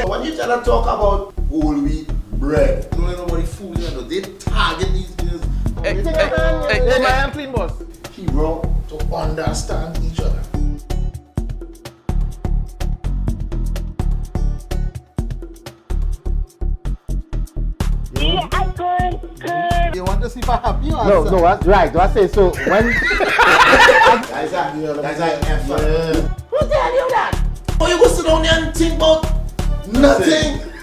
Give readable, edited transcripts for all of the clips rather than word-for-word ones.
When you try to talk about whole wheat bread, don't let nobody fool you. They target these things. Hey, man, clean boss. He bro to understand each other. You want to see if I have you? No, that's right. Do I say so? When That's like effort. Who tell you that? Oh, you go sit down there and think about nothing.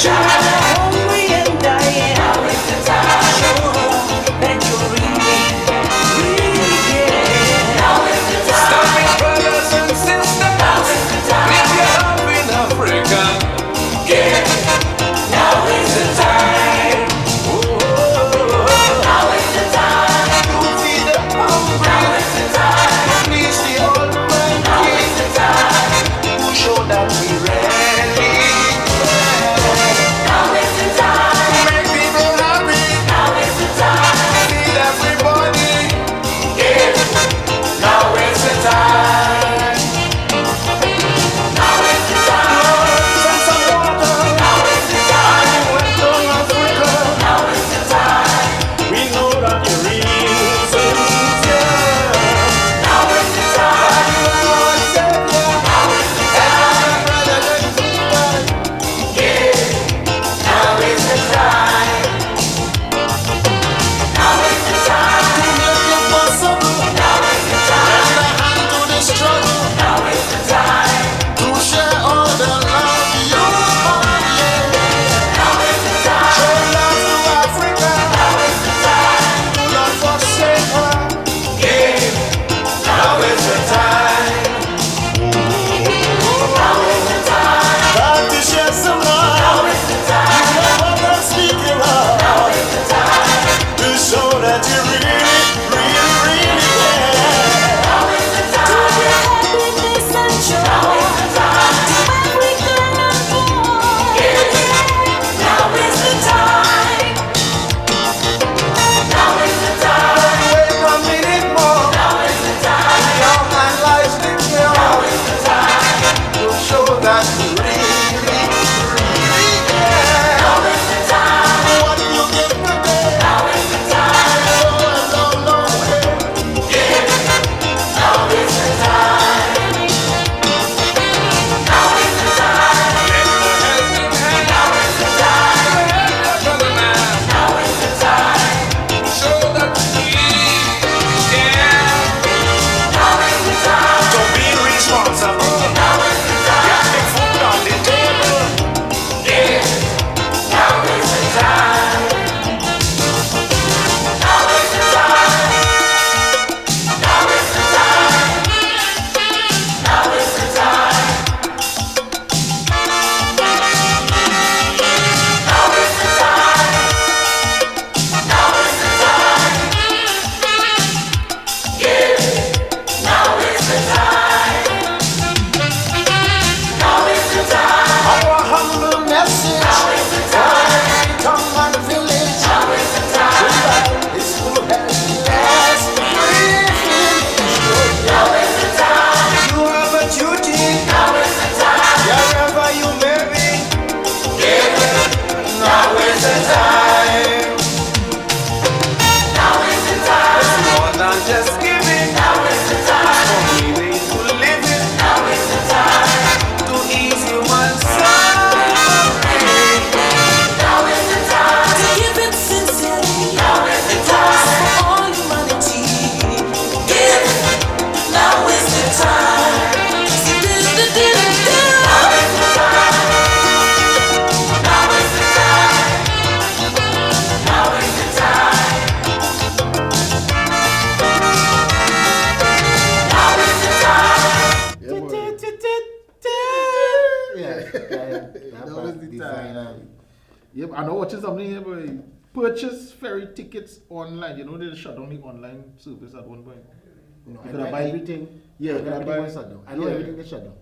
hungry and dying. Now is the time. Show that you really, really care. Now is the time. Starving brothers and sisters. Now is the time. If you're up in Africa, yeah. Now is the time. Now is the time. To feed the hungry. Now is the time. To please the Almighty. Now is the time. To show that we ready. Now is the time. To make people happy. Now is the time. To feed everybody. Yeah. Now is the time. Now is the time. Send some water. Now is the time. You went to Africa. Now is the time. We know that you're real sincere. Now is the time. You are Savior. Now is the time. Brothers and sisters. Yeah. Now is the time. Now is the time. To make it possible. Now is the time. Lend a hand to the struggle. Now is the time. To share all the love you have. Yeah. Now is the time. Show love to Africa. Now is the time. Do not forsake her. Yeah. Now is the time. Now is the time. Time to share some love. Now is the time. You know what I'm speaking of. Now is the time. To show that you really, really, really care. Now is the time. To bring happiness and joy. Now is the time. To Africa and boy. Yeah. Now is the time. Now is the time. Wait a minute more. Now is the time. Your hand lies in your. Now is the time. To show that you really, really care. Now is the time. What you give today. Now is the time. Long, long, long way. Yeah. Now is the time. Now is the time. Let the helping hand. Now is the time. Help your brother man. Now is the time. Show that you care. Now is the time. To be responsible. Now is the time. Get the food on the table. Yeah. Now is the time. Now is the time. Now is the time. Now is the time. Now is the time. Now is the time. Yeah. Now is the time. Now is the time. Our humble message. Now is the time. Come on, village. Now is the time. It's to have last privilege. Now is the time. You have a duty. Now is the time. Wherever you may be. Yeah. Now is the time. Now is the time. It's more than just giving. Now is the time. It's only way to live it. Now is the time. To ease human suffering. Now is the time. To give it sincerely. Now is the time. For all humanity. Give. Now is the time. Now is the time. Now is the time. Now is the time. Now is the time. Yeah. That was the time. Yep, I know watching something here, boy. Purchase ferry tickets online. You know they shut down the online service at one point. No, You could buy everything. Yeah, you could Everything buy. was shut down. I know Yeah. everything is shut down.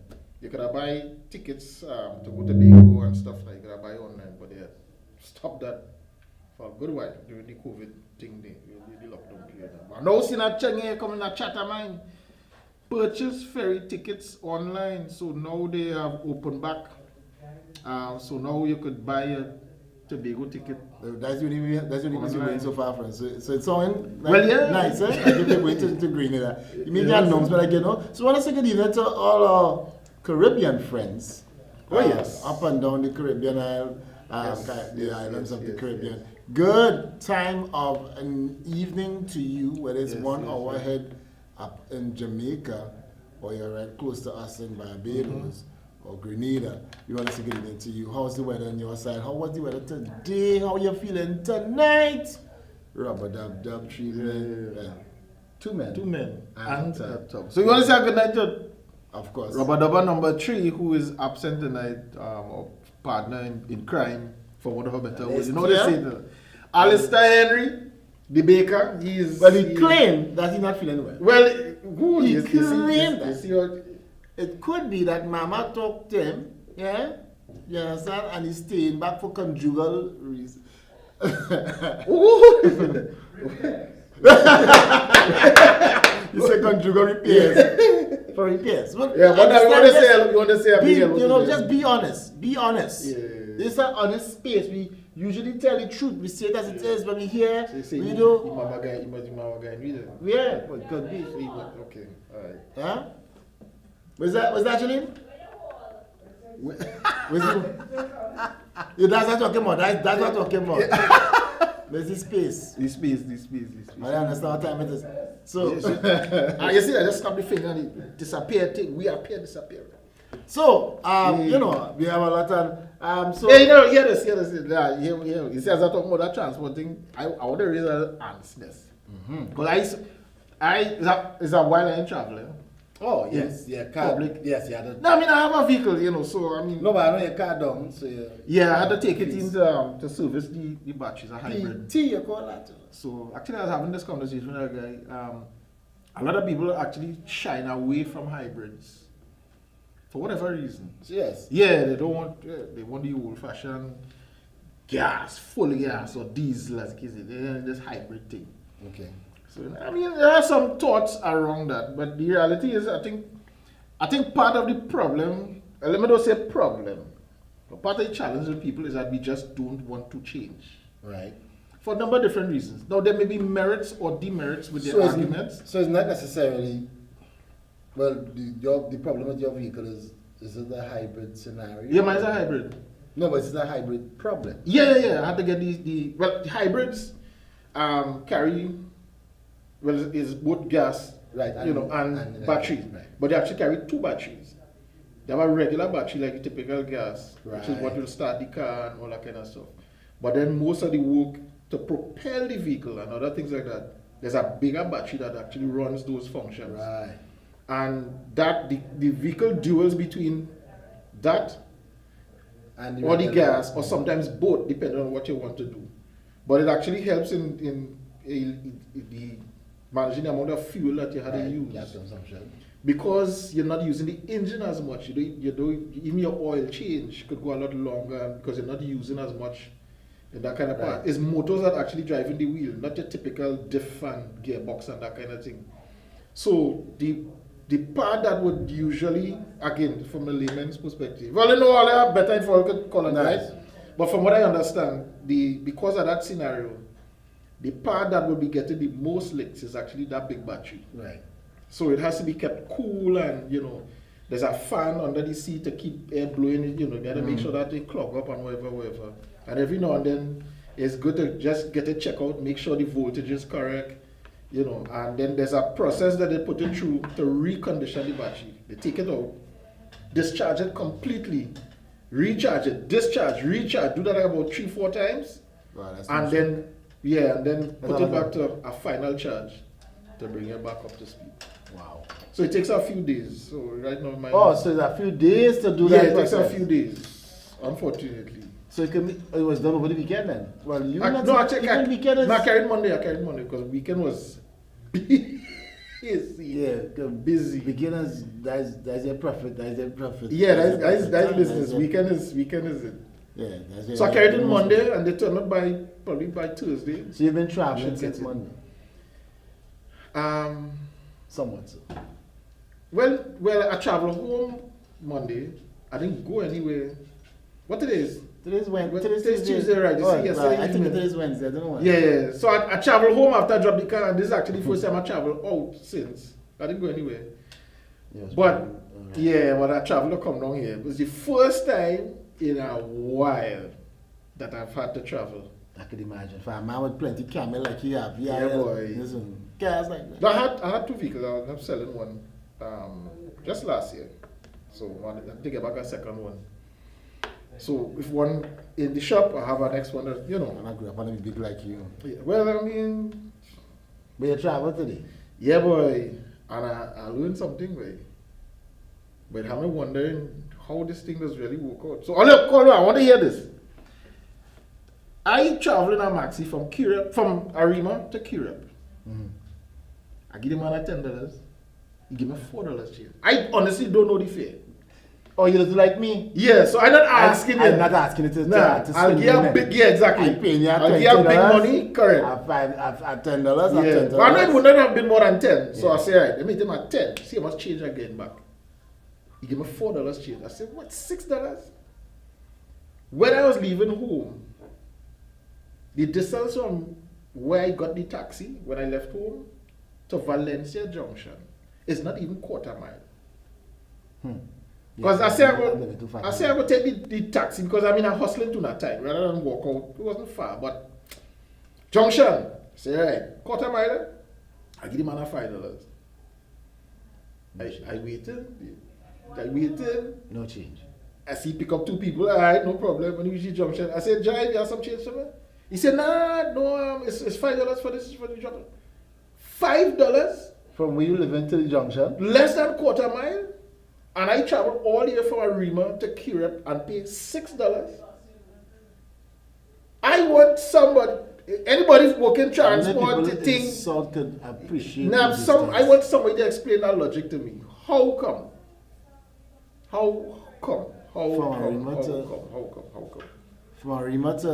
You could buy tickets to go to Bingo and stuff like that. Buy online, but they stopped that for a good while during the COVID thing. The lockdown period. But now seeing a chang here coming a chat of mine. Purchase ferry tickets online. So now they have opened back. So now you could buy a Tobago ticket. That's the only reason you're going so far, friends. So it's sounding like Well, yeah. nice, eh? I think they're going to Grenada. You make the announcement, like, you know. So I want to say good evening to all our Caribbean friends. Oh, yes. Up and down the Caribbean Isle, Yes, the yes, islands yes, of the yes, Caribbean. yes. Good time of an evening to you, whether it's Yes, 1 yes, hour yes. ahead up in Jamaica, or you're right close to us in Barbados, or Grenada. You want to say good evening to you. How's the weather on your side? How was the weather today? How you feeling tonight? Rubber Dub Dub 3 men. Yeah. 2 men. 2 men And top. So you want to say good night to of course. Rubber Dubber number 3, who is absent tonight, or partner in crime, for whatever better word. You know what they say? Alistair Henry, the baker, he claimed that he's not feeling well. Well, who He is claimed that. you see what? It could be that Mama talked to him, yeah? You understand? And he's staying back for conjugal reasons. You say conjugal repairs. For repairs. Well, Yeah, but you want to say, just be honest. Be honest. Yeah. This is an honest space. We usually tell the truth. We say it as it is when we hear. So We you do. mama guy, read it. Yeah, but it could be. Okay, alright. Huh? Was that Janine? Was it? Yeah, that's what I'm talking about. That's what I'm talking about. There's this space. This space. I understand what time it is. So, You see, I just snap the finger and it disappear. We appear, disappear. so you know, we have a lot of so. Yeah, you know, hear this. Yeah, you see, as I talk about that transport thing, I want to raise an honestness. Because it's a while I ain't traveling. Oh yes, yeah, car. Public. Yes, yeah. No, I mean, I have a vehicle, you know, so I mean. No, but I know your car down, so yeah. Yeah, I had to take it in to service the batteries, a hybrid. PT, you call that. So actually, I was having this conversation with a guy. A lot of people actually shine away from hybrids for whatever reason. Yes. Yeah, they don't want. They want the old-fashioned gas, full gas or diesel, as kids say. They want this hybrid thing. Okay. So I mean, there are some thoughts around that, but the reality is, I think part of the problem. Let me not say problem. But part of the challenge with people is that we just don't want to change. Right. For a number of different reasons. Now, there may be merits or demerits with their arguments. So it's not necessarily. Well, the problem with your vehicle is it a hybrid scenario? Yeah, mine's a hybrid. No, but it's a hybrid problem. Yeah. I had to get the hybrids carry. Well, it's both gas, Right, and batteries. right. But they actually carry 2 batteries. They have a regular battery like a typical gas, which is what Right. will start the car and all that kind of stuff. But then most of the work to propel the vehicle and other things like that, there's a bigger battery that actually runs those functions. Right. And that the vehicle duels between that And or the gas, or sometimes both, depending on what you want to do. But it actually helps in the managing the amount of fuel that you had to use. Gas consumption. Because you're not using the engine as much. Even your oil change could go a lot longer because you're not using as much in that kind of part. Right. It's motors that actually driving the wheel, not your typical diff and gearbox and that kind of thing. So the part that would usually, again, from a layman's perspective, well, you know, all have better info could colonize. But from what I understand, because of that scenario, the part that will be getting the most licks is actually that big battery. Right. So it has to be kept cool, and there's a fan under the seat to keep air blowing. You got to make sure that they clog up and whatever. And every now and then, it's good to just get it checked out, make sure the voltage is correct. And then there's a process that they put it through to recondition the battery. They take it out, discharge it completely, recharge it, discharge, recharge. Do that about 3-4 times, Wow, that's and then put it back to a final charge to bring it back up to speed. Wow. So it takes a few days. So right now, So it's a few days to do yeah, that. it takes a process. few days, unfortunately. So it was done over the weekend then. Well, you I weekend is. carried Monday because weekend was busy. Yeah, busy. Beginners, that's their profit. That's their profit. Yeah, that's business. Weekend is it. Yeah, that's it. So I carried it Monday, and they turned up probably by Thursday. So you've been traveling Should since get it. Monday. Somewhat so. Well, I traveled home Monday. I didn't go anywhere. What it is? Today's Wednesday. Today's Tuesday, right? You see, yesterday I think evening. today's Wednesday. I don't know why. Yeah. So I traveled home after I dropped the car, and this is actually the first time I traveled out since. I didn't go anywhere. Yes, But when I traveled to come down here, it was the first time in a while that I've had to travel. I could imagine. For a man with plenty camel like you have, Yeah, boy. Listen, cars like that. But I had 2 vehicles. I'm selling one just last year. So I take it back a second one. So if one in the shop, I have an next one that, you know. And I grew up on a big like you. Yeah, well, I mean, But you travel today? yeah, boy. And I learned something, boy. But I'm wondering how this thing does really work out. So, look, call me, I want to hear this. I travel in a maxi from Arima to Kirep. I give the man $10. He give me $4 change. I honestly don't know the fare. Oh, you look like me? Yeah, so I'm not asking you. I'm not asking it to Nah, to I'll spend give money. you big, yeah, exactly. I pay you I'll give you big $20. money, correct. At $10, Yeah, at $10. but I know it would not have been more than 10. So Yeah. I say, all right, let me take my 10. See how much change I get back. He gave me $4 change. I said, what, $6? When I was leaving home, the distance from where I got the taxi when I left home to Valencia Junction is not even quarter mile. Because I say I go take the taxi because I'm in a hustling to that time rather than walk out. It wasn't far, but Junction. Say right, quarter mile. I give the man $5. I waited. No change. I see pick up two people. All right, no problem. When you reach the junction, I said, Jai, you have some change for me? He said, nah, no, it's $5 for this for the junction. $5? From where you live into the junction? Less than quarter mile? And I travel all the way from Arima to Kirep and pay $6. I want somebody, anybody working transport to think. So could appreciate. Now, I want somebody to explain that logic to me. How come? How come? From Arima to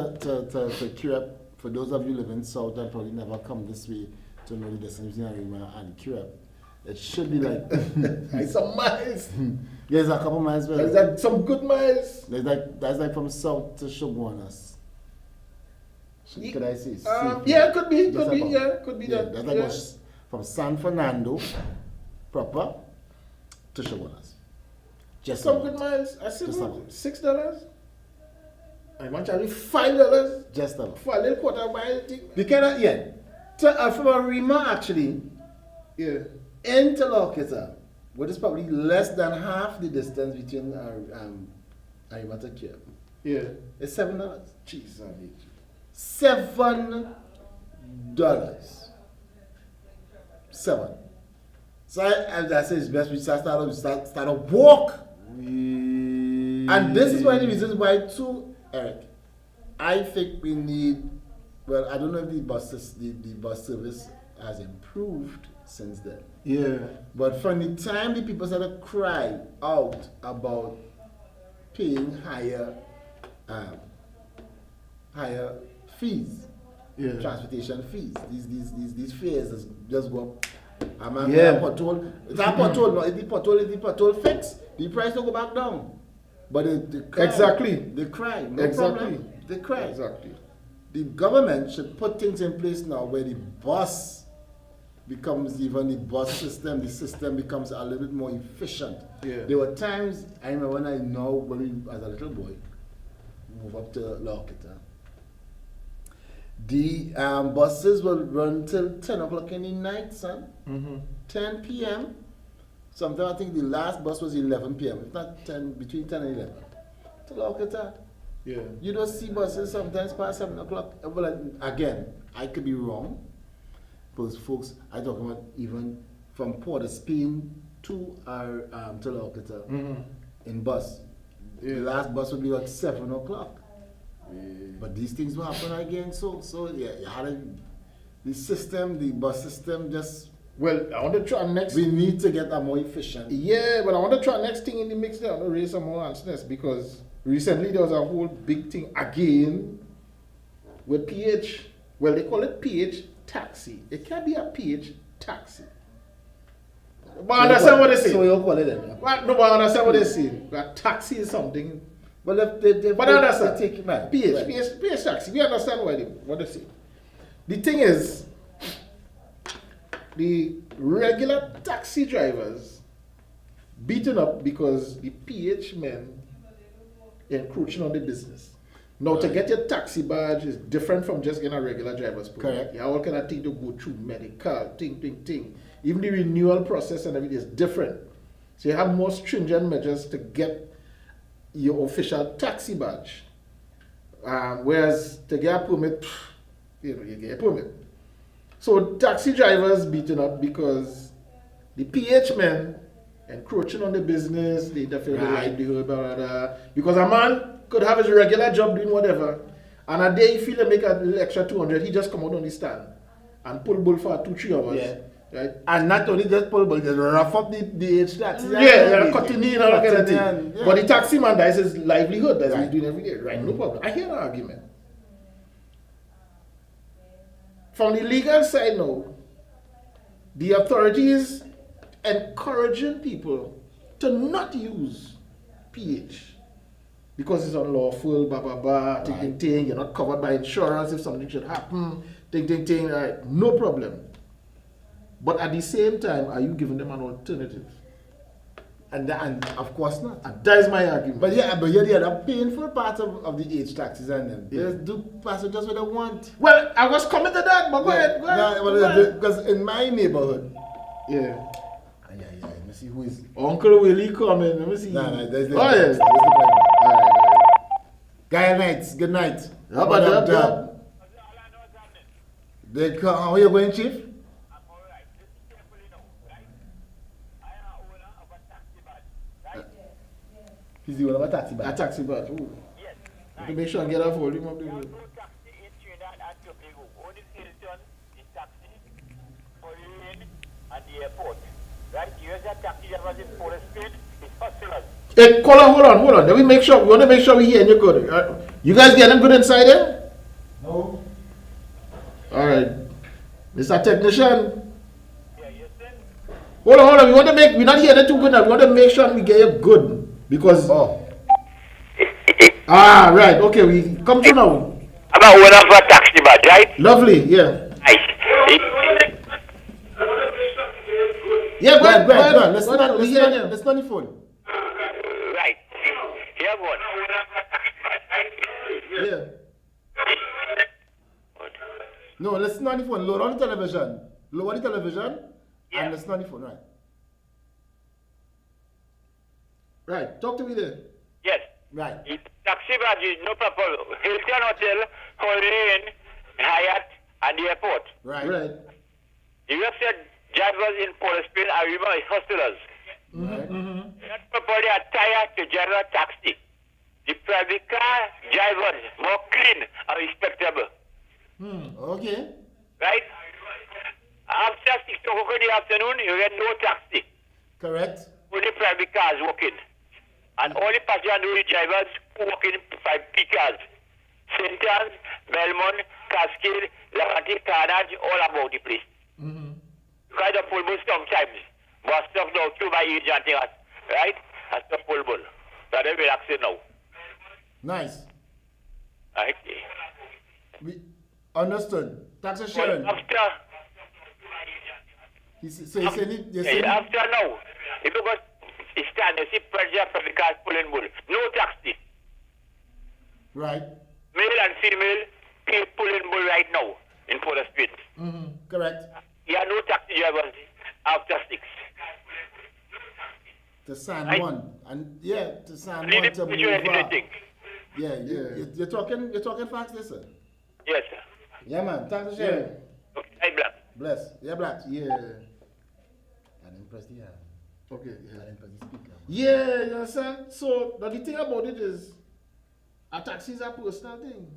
Kirep, for those of you living south and probably never come this way to know the distance between Arima and Kirep, it should be like It's some miles. There's a couple miles. Is that some good miles? That's like from south to Shoguanas. Could I say? Yeah, could be Just about. could be Yeah, that. that's like from San Fernando proper to Shoguanas. Just Some about. good miles. I said Just what, about. $6? I might charge you $5 Just about. for a little quarter mile thing. We cannot yet. From Arima actually Yeah. into Locketa, what is probably less than half the distance between Arima to Kirep. Yeah. It's $7. Jeez, I need you. $7. 7. So I say it's best we start a walk. And this is one of the reasons why too, Eric. I think we need. Well, I don't know if the bus service has improved since then. Yeah. But from the time the people started to cry out about paying higher fees, transportation fees, these fares just go up. It's a pothole. No, if the pothole fix, the price will go back down. But they cry. Exactly. They cry. No Exactly. problem. They cry. Exactly. The government should put things in place now where the bus becomes even the bus system, the system becomes a little bit more efficient. Yeah. There were times, I remember when we, as a little boy, move up to Locketa, the buses will run till 10 o'clock in the night, son. 10 p.m. Sometimes I think the last bus was 11 p.m. If not 10, between 10 and 11. To Locketa. Yeah. You don't see buses sometimes past 7 o'clock. Well, again, I could be wrong. Because folks, I talk about even from Port of Spain to our to Locketa in bus. The last bus would be at 7 o'clock. But these things will happen again. So yeah, you had the system, the bus system just. Well, I want to try next. We need to get a more efficient. Yeah, but I want to try next thing in the mix there. I want to raise some more answers because recently there was a whole big thing again with PH. Well, they call it PH taxi. It can't be a PH taxi. But I understand what they say. So you call it then? No, but I understand what they say. A taxi is something. Well, if But I understand. they take it back. PH taxi. We understand what they say. The thing is, the regular taxi drivers beaten up because the PH men encroaching on the business. Now, to get your taxi badge is different from just getting a regular driver's permit. Correct. You have all kind of thing to go through, medical, thing. Even the renewal process and everything is different. So you have more stringent measures to get your official taxi badge. Whereas to get a permit, you get a permit. So taxi drivers beaten up because the PH men encroaching on the business, they interfere with the livelihood, blah, blah, blah. Because a man could have his regular job doing whatever, and a day he feel to make a little extra 200, he just come out on the stand and pull bull for 2-3 hours. Yeah. Right? And not only just pull, but just rough up the H taxi. Cutting in and all kind of thing. Yeah. But the taxi man, that's his livelihood, that's what he's doing every day. Right, no problem. I hear the argument. From the legal side now, the authorities encouraging people to not use PH because it's unlawful, blah, blah, blah, ting, you're not covered by insurance if something should happen, ting, right, no problem. But at the same time, are you giving them an alternative? And of course not. And that is my argument. But yeah, the other painful part of the H taxis and them. They do passengers what they want. Well, I was coming to that, but go ahead. Because in my neighborhood, yeah. Let me see who is. Uncle Willie coming. Let me see. There's the yes. All right. Guy nights. Good night. How about that? How are you going, Chief? He's the owner of a taxi badge. A taxi badge. Ooh. Yes. To make sure I get a volume of the There are no taxi in Trinidad and Tobago. Only Hilton is taxi for you in at the airport. Right? Here's a taxi that was in Port of Spain. It's hostelers. Hey, hold on. Let me make sure. We want to make sure we hear you good. You guys getting good inside there? No. All right. Mr. Technician. Yeah, you see? Hold on. We're not hearing too good now. We want to make sure we get you good. Because right, okay, we come to now. I'm a owner of a taxi badge, right? Lovely, yeah. Nice. Yeah, go ahead. Let's not on the phone. Right. Here one. Yeah. No, listen on the phone. Lower the television. And listen on the phone, right? Right, talk to me there. Yes. Right. Taxi badge is no proper. Hilton Hotel, Holiday Inn, Hyatt, and the airport. Right. You have said drivers in Port of Spain are remember hostelers. Right. Not properly attired to general taxi. The private car drivers more clean and respectable. Okay. Right? After 6 o'clock in the afternoon, you get no taxi. Correct. Only private cars walking. And all the passenger drivers who walk in peak cars. St. Anne's, Belmont, Cascade, Levante, Carnage, all about the place. Kind of full bull sometimes. But stuff now too by agent thing, right? That's the full bull. So they're relaxing now. Nice. Right? We understood. Tax assurance. After now, if you got stand, you see pressure from the cars pulling bull. No taxi. Right. Male and female, people pulling bull right now in Port of Spain. Correct. You have no taxi drivers after 6. To San Right. Juan. And to San Need Juan to to put you in Boulevard. anything. Yeah, you're talking facts, listen. Yes, sir. Yeah, man. Tax assurance. Okay, I black. Bless. Yeah, Black. Yeah. And impress the Okay, yeah. and impress the speaker. Yeah, you understand? So, now the thing about it is, a taxi is a personal thing.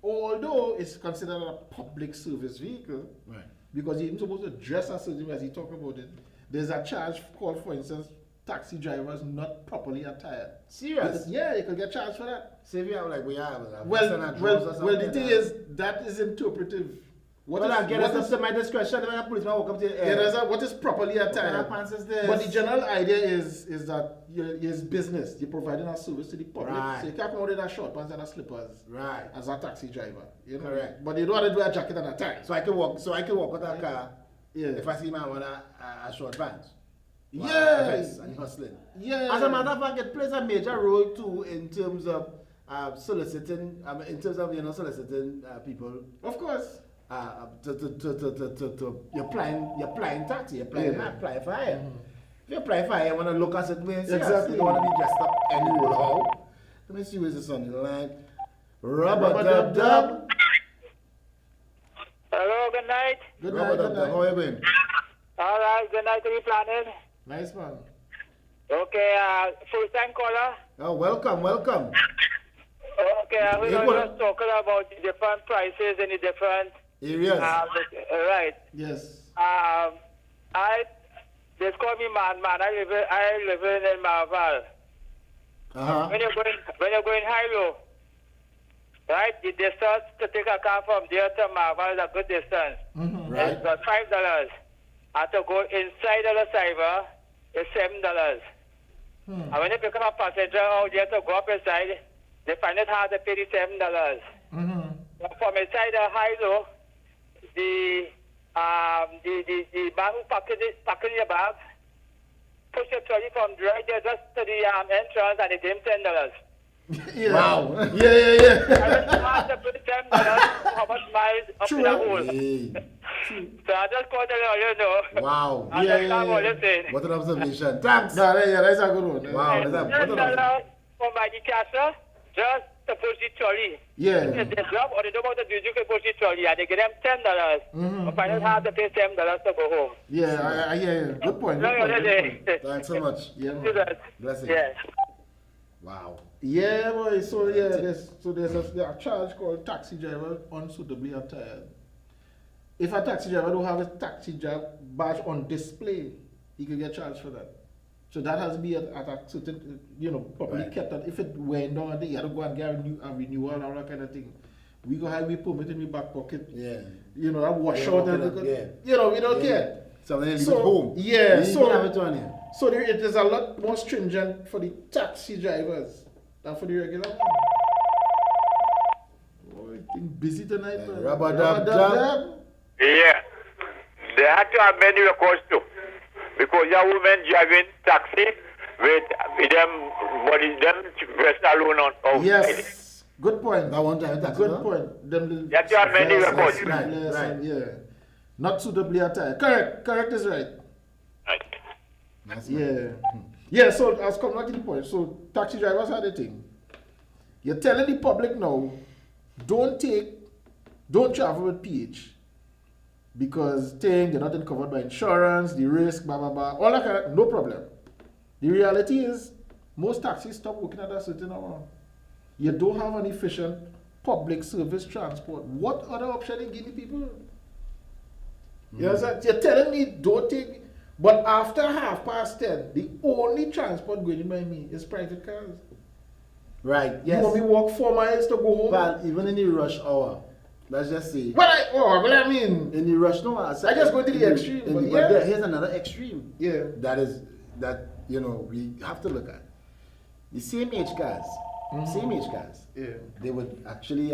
Although it's considered a public service vehicle, Right. because you're supposed to dress a certain way as you talk about it. There's a charge called, for instance, taxi drivers not properly attired. Serious? Yeah, you could get charged for that. Say we have like we have. Well, the thing is, that is interpretive. What Well, is- I get what us is- up to my discretion when a policeman walk up to the Yeah, there's what is properly What kind attired. of pants is this? But the general idea is that it's business. You're providing a service to the public. Right. So you can't come out in a short pants and a slippers Right. as a taxi driver. You know? Correct. But you don't want to do a jacket and a tie. So I can walk with that car Yeah. if I see man with a short pants. Yeah. And hustling. Yeah. As a matter of fact, it plays a major role too in terms of soliciting, soliciting people Of course. to you're applying taxi, applying for hire. If you apply for hire, you want to look at it, Exactly. you don't want to be dressed up any old how. Let me see where's this on the line. Rubber Dub Dub. Hello, good night. Good Rubber night, Dub good Dub, night. how you been? All right, good night to you planning. Nice man. Okay, first time caller. Oh, welcome. Okay, we Yeah, were go on. just talking about the different prices in the different Areas. right. Yes. They call me man. I live in Marval. When you're going high low, right? The distance to take a car from there to Marval is a good distance. Right. It's about $5. And to go inside of the cyber is $7. And when you pick up a passenger out there to go up inside, they find it hard to pay the $7. From inside the high low, the man who packing your bag, push your trolley from right there just to the entrance and they give him $10. Yeah. Wow. Yeah, yeah, yeah. I just have to put $10 how much miles up in the hole. Hey. So I just called to let you know. Wow. I Yeah, understand what you're saying. What an observation. Thanks. No, that's a good one. Wow. What an observation. $10 for my cashier just to push the trolley. Yeah. If they drop or they don't want to do, you can push the trolley and they give them $10. But I don't have to pay $7 to go home. Yeah, I hear you. Good point. No, Good point, good point. Thanks so much. Yeah, Do man. that. Blessing. Yes. Wow. Yeah, boy. So yeah, there's a charge called taxi driver unsuitably attired. If a taxi driver don't have a taxi driver badge on display, he could get charged for that. So that has to be at a certain, probably Right. kept. If it went down, you have to go and get a renewal and all that kind of thing. We go highway permit in my back pocket. Yeah. That washout and Yeah. we don't care. So then leave So, it home. yeah, You so- can have it on here. So it is a lot more stringent for the taxi drivers than for the regular one. Oh, I think busy tonight, Yeah, man. rubber dub dub. Yeah. They have to have many records too. Because your women driving taxi with them body them dressed alone on outside. Yes. Good point. That one time taxi. Good huh? point. Them little That you have many yes, records. yes, Right, yes, right. yeah. Not suitably attired. Correct is right. Right. Nice. Yeah. Yeah, so I was coming back to the point. So taxi drivers are the thing. You're telling the public now, don't travel with PH. Because they're not covered by insurance, the risk, blah blah blah. All that kind of no problem. The reality is most taxis stop working at a certain hour. You don't have an efficient public service transport. What other option are you giving people? You understand? You're telling me don't take. But after 10:30, the only transport going by me is private cars. Right. You Yes. want me walk 4 miles to go home? But even in the rush hour, let's just say. Well, I mean, In the rush, no, I I just go to the extreme, but yeah. here's another extreme. yeah. That we have to look at. The same age cars, Yeah. they would actually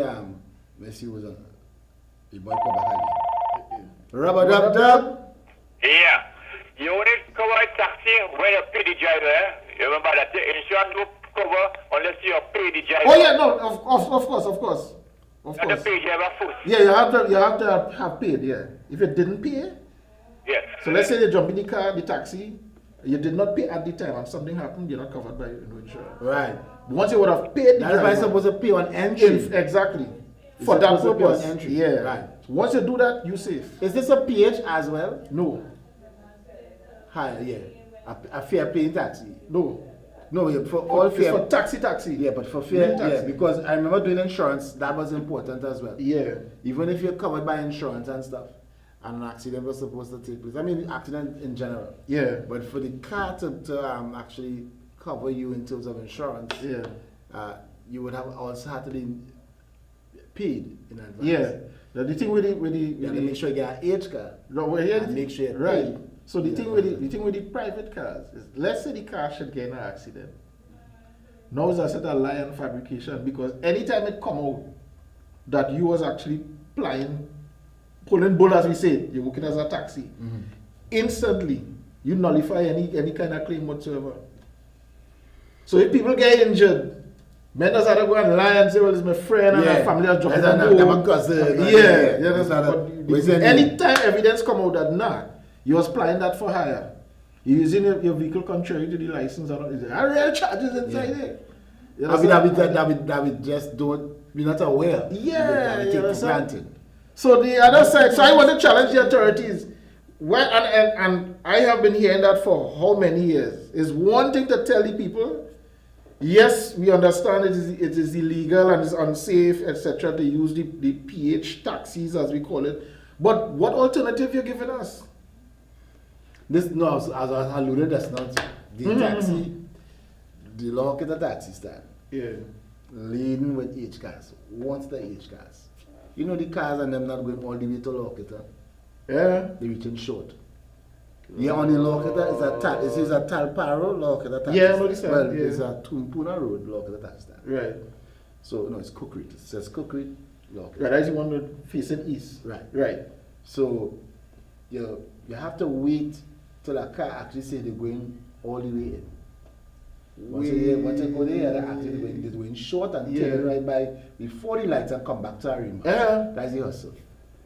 let's see who's on the boy come back again. Rubber Dub Dub. Yeah. You only cover taxi when you pay the driver. You remember that the insurance don't cover unless you pay the driver. Oh yeah, no, of course. You have to pay the driver first. Yeah, you have to have paid. Yeah. If you didn't pay, Yes. so let's say you jump in the car, the taxi, you did not pay at the time, and something happened, you're not covered by insurance. Right. But once you would have paid, the That is why driver, you're supposed to pay on entry. exactly You're for that supposed to pay on purpose. entry. Yeah. Right. Once you do that, you safe. Is this a PH as well? No. Hi, yeah. A fair paying taxi. No. No, yeah, for all It's fair. for taxi. Yeah, but for fair, Taxi. yeah, because I remember doing insurance, that was important as well. Yeah. Even if you're covered by insurance and stuff, and an accident was supposed to take place. I mean, accident in general. Yeah. But for the car to actually cover you in terms of insurance, Yeah. you would have also had to be paid in advance. Yeah. Now, the thing with You have to make sure you get an H card. No, well, here And make sure you right. pay. So the Yeah, thing with the private cars is, let's say the car should get in an accident. Now it's a set of lion fabrication because anytime it come out that you was actually pulling bull as we say, you're working as a taxi, instantly you nullify any kind of claim whatsoever. So if people get injured, men just have to go and lie and say, well, it's my friend and my family are dropping That's and my cousin. Yeah, That's but what's your name? anytime evidence come out that nah, you was applying that for hire, You're using your vehicle contrary to the license or not? Is there real charges inside there? You I mean, understand? that we just don't, we're not aware. Yeah, we you take for understand? granted. So the other side, so I want to challenge the authorities. Well, and I have been hearing that for how many years? Is one thing to tell the people, yes, we understand it is illegal and it's unsafe, etc. to use the PH taxis as we call it. But what alternative you're giving us? This, no, as I alluded, that's not the taxi, the lock at the taxi stand. Yeah. Laden with H cars. Once the H cars. You know the cars and them not going all the way to Locketa. Yeah. They reaching short. Yeah, on the Locketa is a Talparo Locketa taxi. Yeah, I know this stand. Well, one, yeah. it's a Tumpuna Road Locketa taxi stand. Right. So no, it's Cookreet. It says Cookreet Locketa. Right, that's the one facing east. Right. Right. So you have to wait till a car actually say they're going all the way in. Once you go there, they're actually going short and turn right by before the lights and come back to Arima. Yeah. That's the hustle.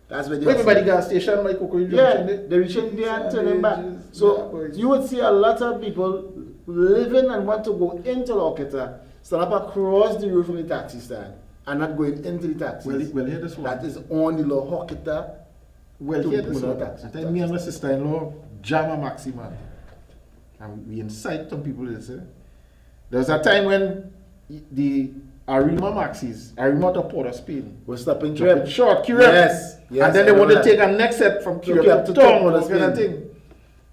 That's where Wait by the gas station, like Cocoa yeah, they're reaching there and turning back. So you would see a lot of people living and want to go into Locketa, stand up across the road from the taxi stand and not going into the taxi. Well, hear this one. That is on the Locketa. Well, hear this one. Taxi. I think me and my sister-in-law jam a maxi, man. And we incite some people to say. There was a time when the Arima maxis, Arima to Port of Spain, We're stopping trip short, Kirep. Yes. And then they want to take a next set from Kirep to Port town, of that kind of Spain. thing.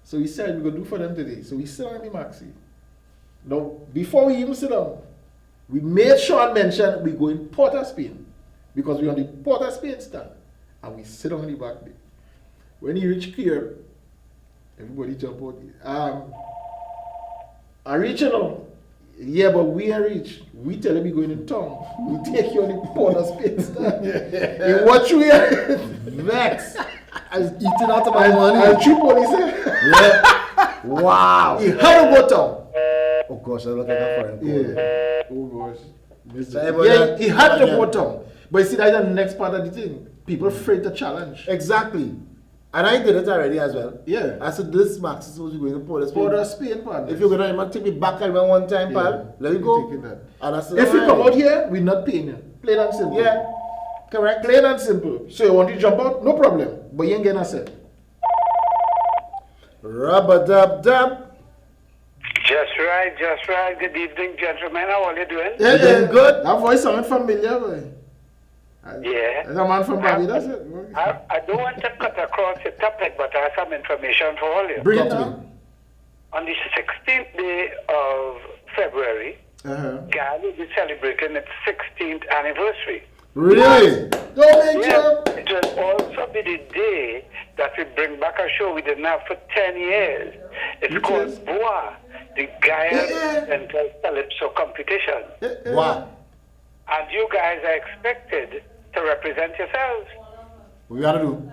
So we said we're going to do for them today. So we sit on the maxi. Now, before we even sit down, we made Sean mention we go in Port of Spain because we're on the Port of Spain stand. And we sit on the back there. When you reach Kirep, everybody jump out. I reach now. Yeah, but we are rich. We tell them we going in town. We take you on the Port of Spain stand. And what we are Vex. I was eating out of my money. and three police. Yeah. Wow. He had to go town. Oh gosh, I look like a foreign code. Yeah. Oh gosh. So Yeah, he had to go town. But you see, that's the next part of the thing. People afraid to challenge. Exactly. And I did it already as well. Yeah. I said this max is supposed to be going to Port of Spain. Port of Spain, pal. If you're gonna even take me back at one time, Yeah. pal, let me We're go. taking that. And I said, If you alright. come out here, we're not paying you. Plain and simple. Yeah. Correct. Plain and simple. So you want to jump out? No problem. But you ain't getting a set. Rubber dub dub. Just right, just right. Good evening, gentlemen. How are you doing? Yeah, doing good? That voice sounded familiar, boy. Yeah. There's a man from Barbados. I don't want to cut across the topic, but I have some information for all you. Bring it Talk to down. On the 16th day of February, Ghana will be celebrating its 16th anniversary. Really? Don't make Yes, sure. it will also be the day that we bring back a show we didn't have for 10 years. It's Which called is? Boa, the Guyana Central Calypso Competition. Wow. And you guys are expected to represent yourselves. What we gotta do?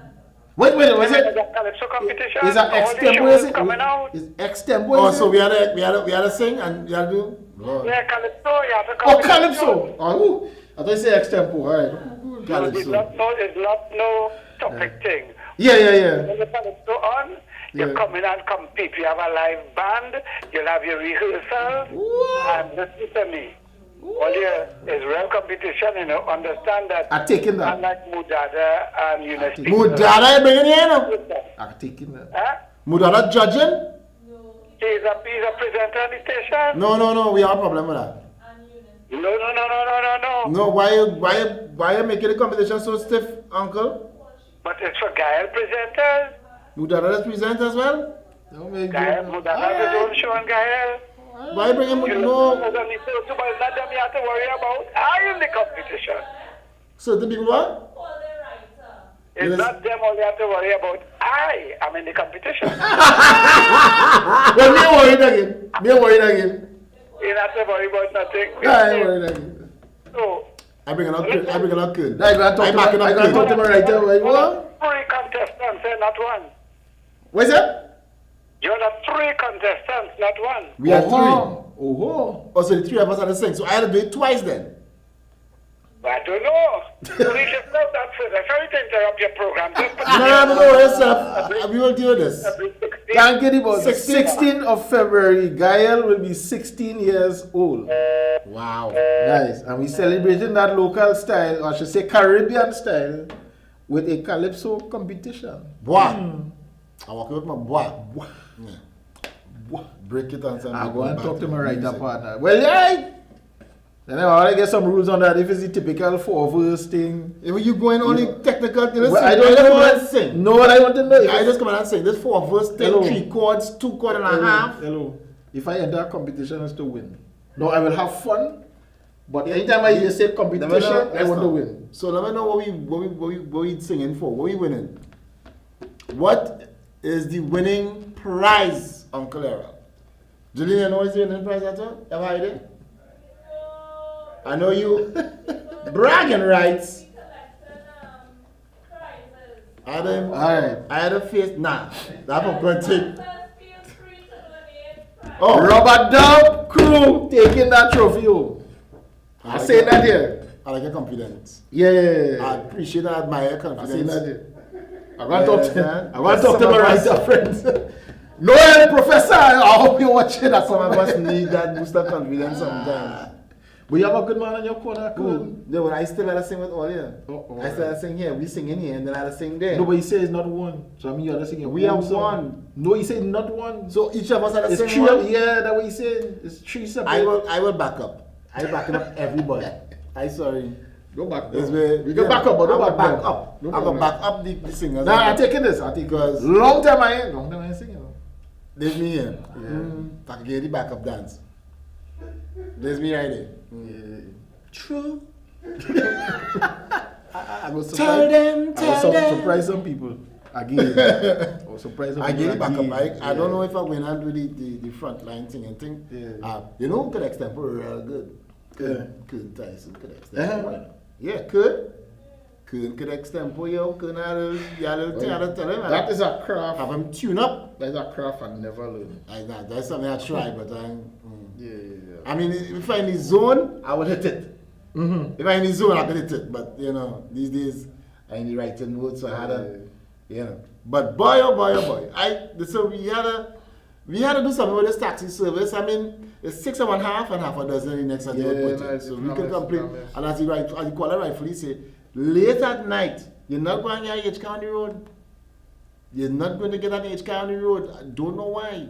Wait, was There's it? a Calypso competition. Is that all the extempo? Is shows coming out. it? Is extempo? Oh, is so it? we had to sing and we had to do? Lord. Yeah, Calypso, you have to come. Oh, Calypso. Oh, I thought you said extempo. All right. It's Calypso. not no topic thing. Yeah. When the Calypso on, you Yeah. come in and compete. You have a live band, you'll have your rehearsal, and listen to me. All here is real competition, you know. Understand that. I'm taking that. Unlike Mudada and Eunice. Mudada, you bringing here now? I'm taking that. Huh? Mudada judging? He's a presenter on the station. No, we have a problem with that. No. No, why you making the competition so stiff, uncle? But it's for Gael presenters. Mudada is present as well? Don't make Gael, Mudada has his own show on Gael. Why bring him? You No. know, but it's not them you have to worry about. I in the competition. So the people what? It's Yes. not them all you have to worry about. I am in the competition. Well, me worried again. You don't have to worry about nothing. I ain't worried again. So, I bring another kid. I gotta talk to him right there. Wait, what? 3 contestants, not one. What's that? You're the 3 contestants, not one. We are three. Oh. Oh, so the three of us are the same. So I had to do it twice then. I don't know. You should know that first. I'm sorry to interrupt your program. Just put No, yourself. We will deal with this. every 16 Can't get about 16th of February. Gael will be 16 years old. Wow. Nice. And we celebrating that local style, or I should say Caribbean style, with a calypso competition. Boy. I walk with my boy. Yeah. Break it on some. I go and talk to my writer partner. Well, yeah. Then I want to get some rules on that. If it's the typical 4-verse thing. If you going only technical, Well, I don't know what sing. No, what I want to know. I just come and sing. This 4-verse thing, Hello. 3 chords, 2 chords and a half. Hello. If I enter a competition, it's to win. No, I will have fun. But anytime I hear say competition, I want to win. So let me know what we singing for. What we winning? What is the winning prize, Uncle Era? Julian, you know what's the winning prize at all? Ever heard it? I know you bragging rights. I had a face. Nah, that's what I'm going to take. Oh, Robert Dub crew taking that trophy home. I say that here. I like your confidence. Yeah. I appreciate and admire your I say confidence. that here. I want to talk man. to I want to talk to Some my of us- writer friends. Noel, Professor, I hope you're watching that. Some of us need that boost of confidence sometimes. But you have a good man in your corner, cool. Yeah, but I still had to sing with all here. Oh, I still had to sing here. We sing in here and then I had to sing there. No, but he says it's not one. So I mean, you're singing. We have song. one. No, he said not one. So each of us had to It's sing three. one. Yeah, that's what he's saying. It's 3 separate. I will back up. I backing up everybody. I sorry. Go back. It's where, We can back up, but don't I back back down. up. No I will problem. back up the singers. Nah, I'm taking this. I think Because- long time I ain't singing. There's me here. Yeah. I can get the backup dance. There's me right there. Yeah. True. I was surprised. Tell them. Surprise some people. Again. I was surprised some I people. get it back up. again. I don't know if I went and do the front line singing thing. Yeah. You know, could extempo real good. Yeah. Could Tyson could Uh-huh. extempo. Yeah, could extempo, yo. Could I tell him. That is a craft. Have him tune up. That is a craft I never learned. That's something I try, but Yeah. I mean, if I'm in the zone, I will hit it. Mm-hmm. If I'm in the zone, I can hit it. But you know, these days I in the writing mode, so I had to, you know. But boy, oh boy, oh boy, so we had to do something with this taxi service. I mean, it's 6 and half a dozen the next day. Nice. So we can complete. And as you call it rightfully say, late at night, you're not going to get H County Road. You're not going to get on H County Road. I don't know why.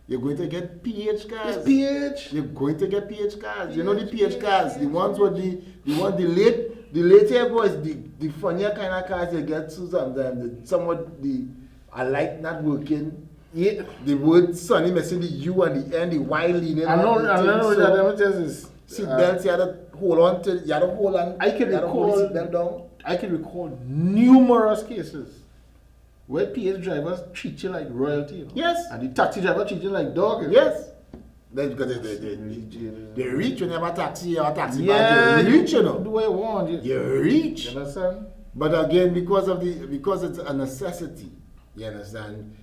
You're going to get PH cars. It's PH. You're going to get PH cars. You know the PH cars, the ones with the late year boys, the funnier kind of cars you get to sometimes. Somewhat a light not working. Yeah. The word sunny missing the U and the N, the Y leaning. I know that is. Seat belts, you had to hold on. I can you had to hold the recall. seat belt down. I can recall numerous cases where PS drivers treat you like royalty. You know? Yes. And the taxi driver treat you like dog. You know? Yes. That's because they reach when you have a taxi or a taxi Yeah, bag. They reach, you do know. what you want. You reach. You understand? But again, because it's a necessity, you understand.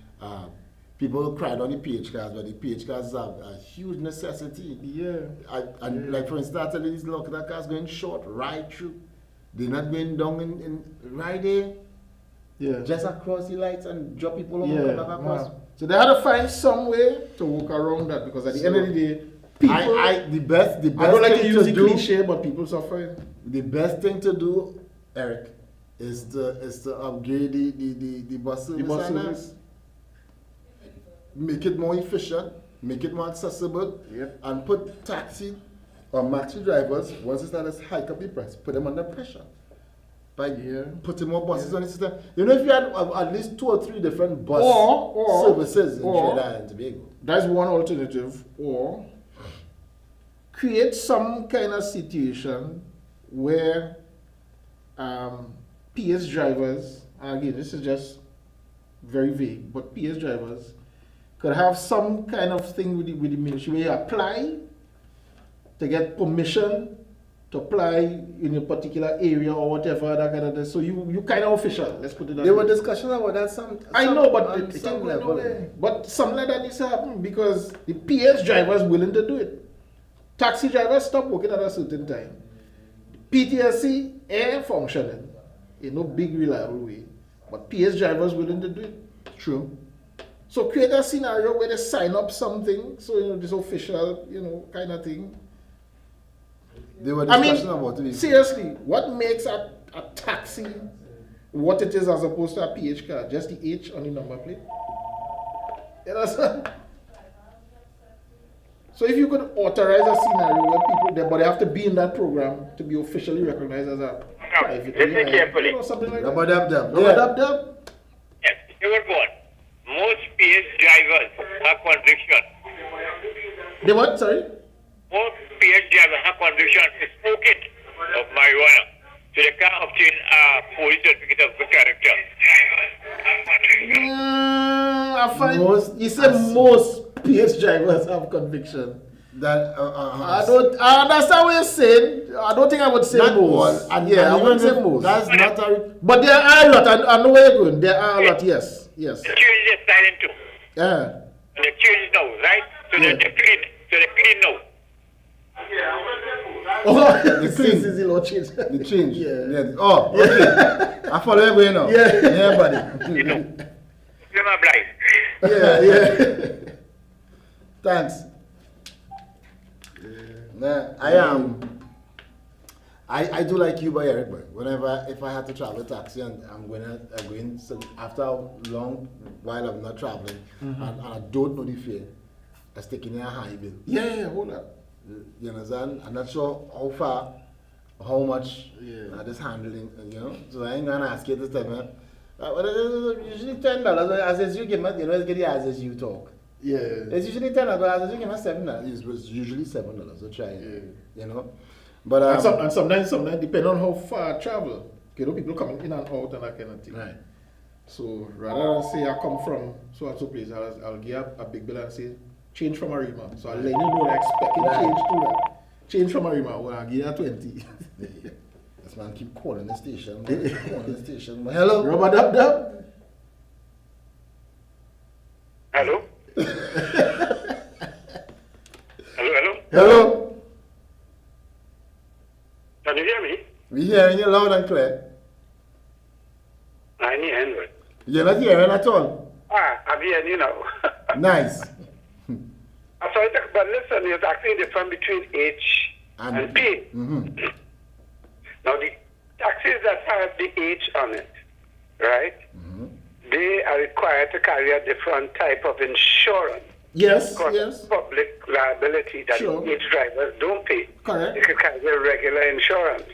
People cried on the PH cars, but the PH cars is a huge necessity. Yeah. And like for instance, I tell you, these look that cars going short right through. They're not going down in right there, Yeah. just across the lights and drop people over Yeah. back across. Man. So they had to find some way to work around that because at the end of the day, people. The best I don't like to thing use the do, cliche, but people suffer. The best thing to do, Eric, is to upgrade the bus service. The bus and, service. make it more efficient, make it more accessible, Yep. and put taxi or maxi drivers, once it's not hike up the price, put them under pressure. By putting more buses on the system. You know, if you had at least 2 or 3 different bus services in Trinidad and Tobago. That's one alternative. Or create some kind of situation where PS drivers, and again, this is just very vague, but PS drivers could have some kind of thing with the ministry where you apply to get permission to apply in a particular area or whatever, that kind of thing. So you kind of official, let's put it that There way. were discussions about that I know, but on it some ain't level. going nowhere. But something like that needs to happen because the PS drivers willing to do it. Taxi drivers stop working at a certain time. PTSC air functioning in no big reliable way. But PS drivers willing to do it. True. So create a scenario where they sign up something, so this official, kind of thing. They were I mean, discussing about it. seriously, what makes a taxi what it is as opposed to a PH car? Just the H on the number plate. You understand? So if you could authorize a scenario where people, but they have to be in that program to be officially recognized as a private. Listen carefully. Something like that. Dub Dub. Dub Dub. Yes, number one. Most PH drivers have conviction. The what? Sorry? Most PH drivers have conviction to smoking of marijuana. So they can't obtain a police certificate of good character. I find you say most PS drivers have conviction. That I understand what you're saying. I don't think I would say most. I wouldn't say most. That's not a. But there are a lot. I know where you're going. There are a lot. Yes. The change is starting to. Yeah. And they change now, right? So they're clean. So they're clean now. Oh, The change. is the law change. The change. Yeah. Oh, okay. I follow everybody now. Yeah, buddy. You know. You're not blind. Yeah. Thanks. Nah, I am. I do like you, by Eric, but if I had to travel taxi and I'm going so after a long while I'm not traveling and I don't know the fare, I stick in a high bill. Yeah, hold up. You understand? I'm not sure how far, how much Yeah. this handling, So I ain't gonna ask you this time, man. Usually $10 as you give me, it's getting as you talk. Yeah. It's usually $10 as you give me $7. It's usually $7. So try it, But And sometimes depending on how far I travel, people coming in and out and that kind of thing. Right. So rather than say I come from so and so place, I'll give a big bill and say change from Arima. So I'll let you know that I expecting change to that. Change from Arima, well I'll give you 20. This man keep calling the station. Hello? Rubber Dub Dub. Hello? Hello? Hello. Can you hear me? We hearing you loud and clear. I need Android. You're not hearing at all. I'm hearing you now. Nice. I'm sorry, but listen, there's actually a difference between H and P. Now, the taxis that have the H on it, right? They are required to carry a different type of insurance. Yes, Because yes. public liability that Sure. H drivers don't pay. Correct. They can carry a regular insurance.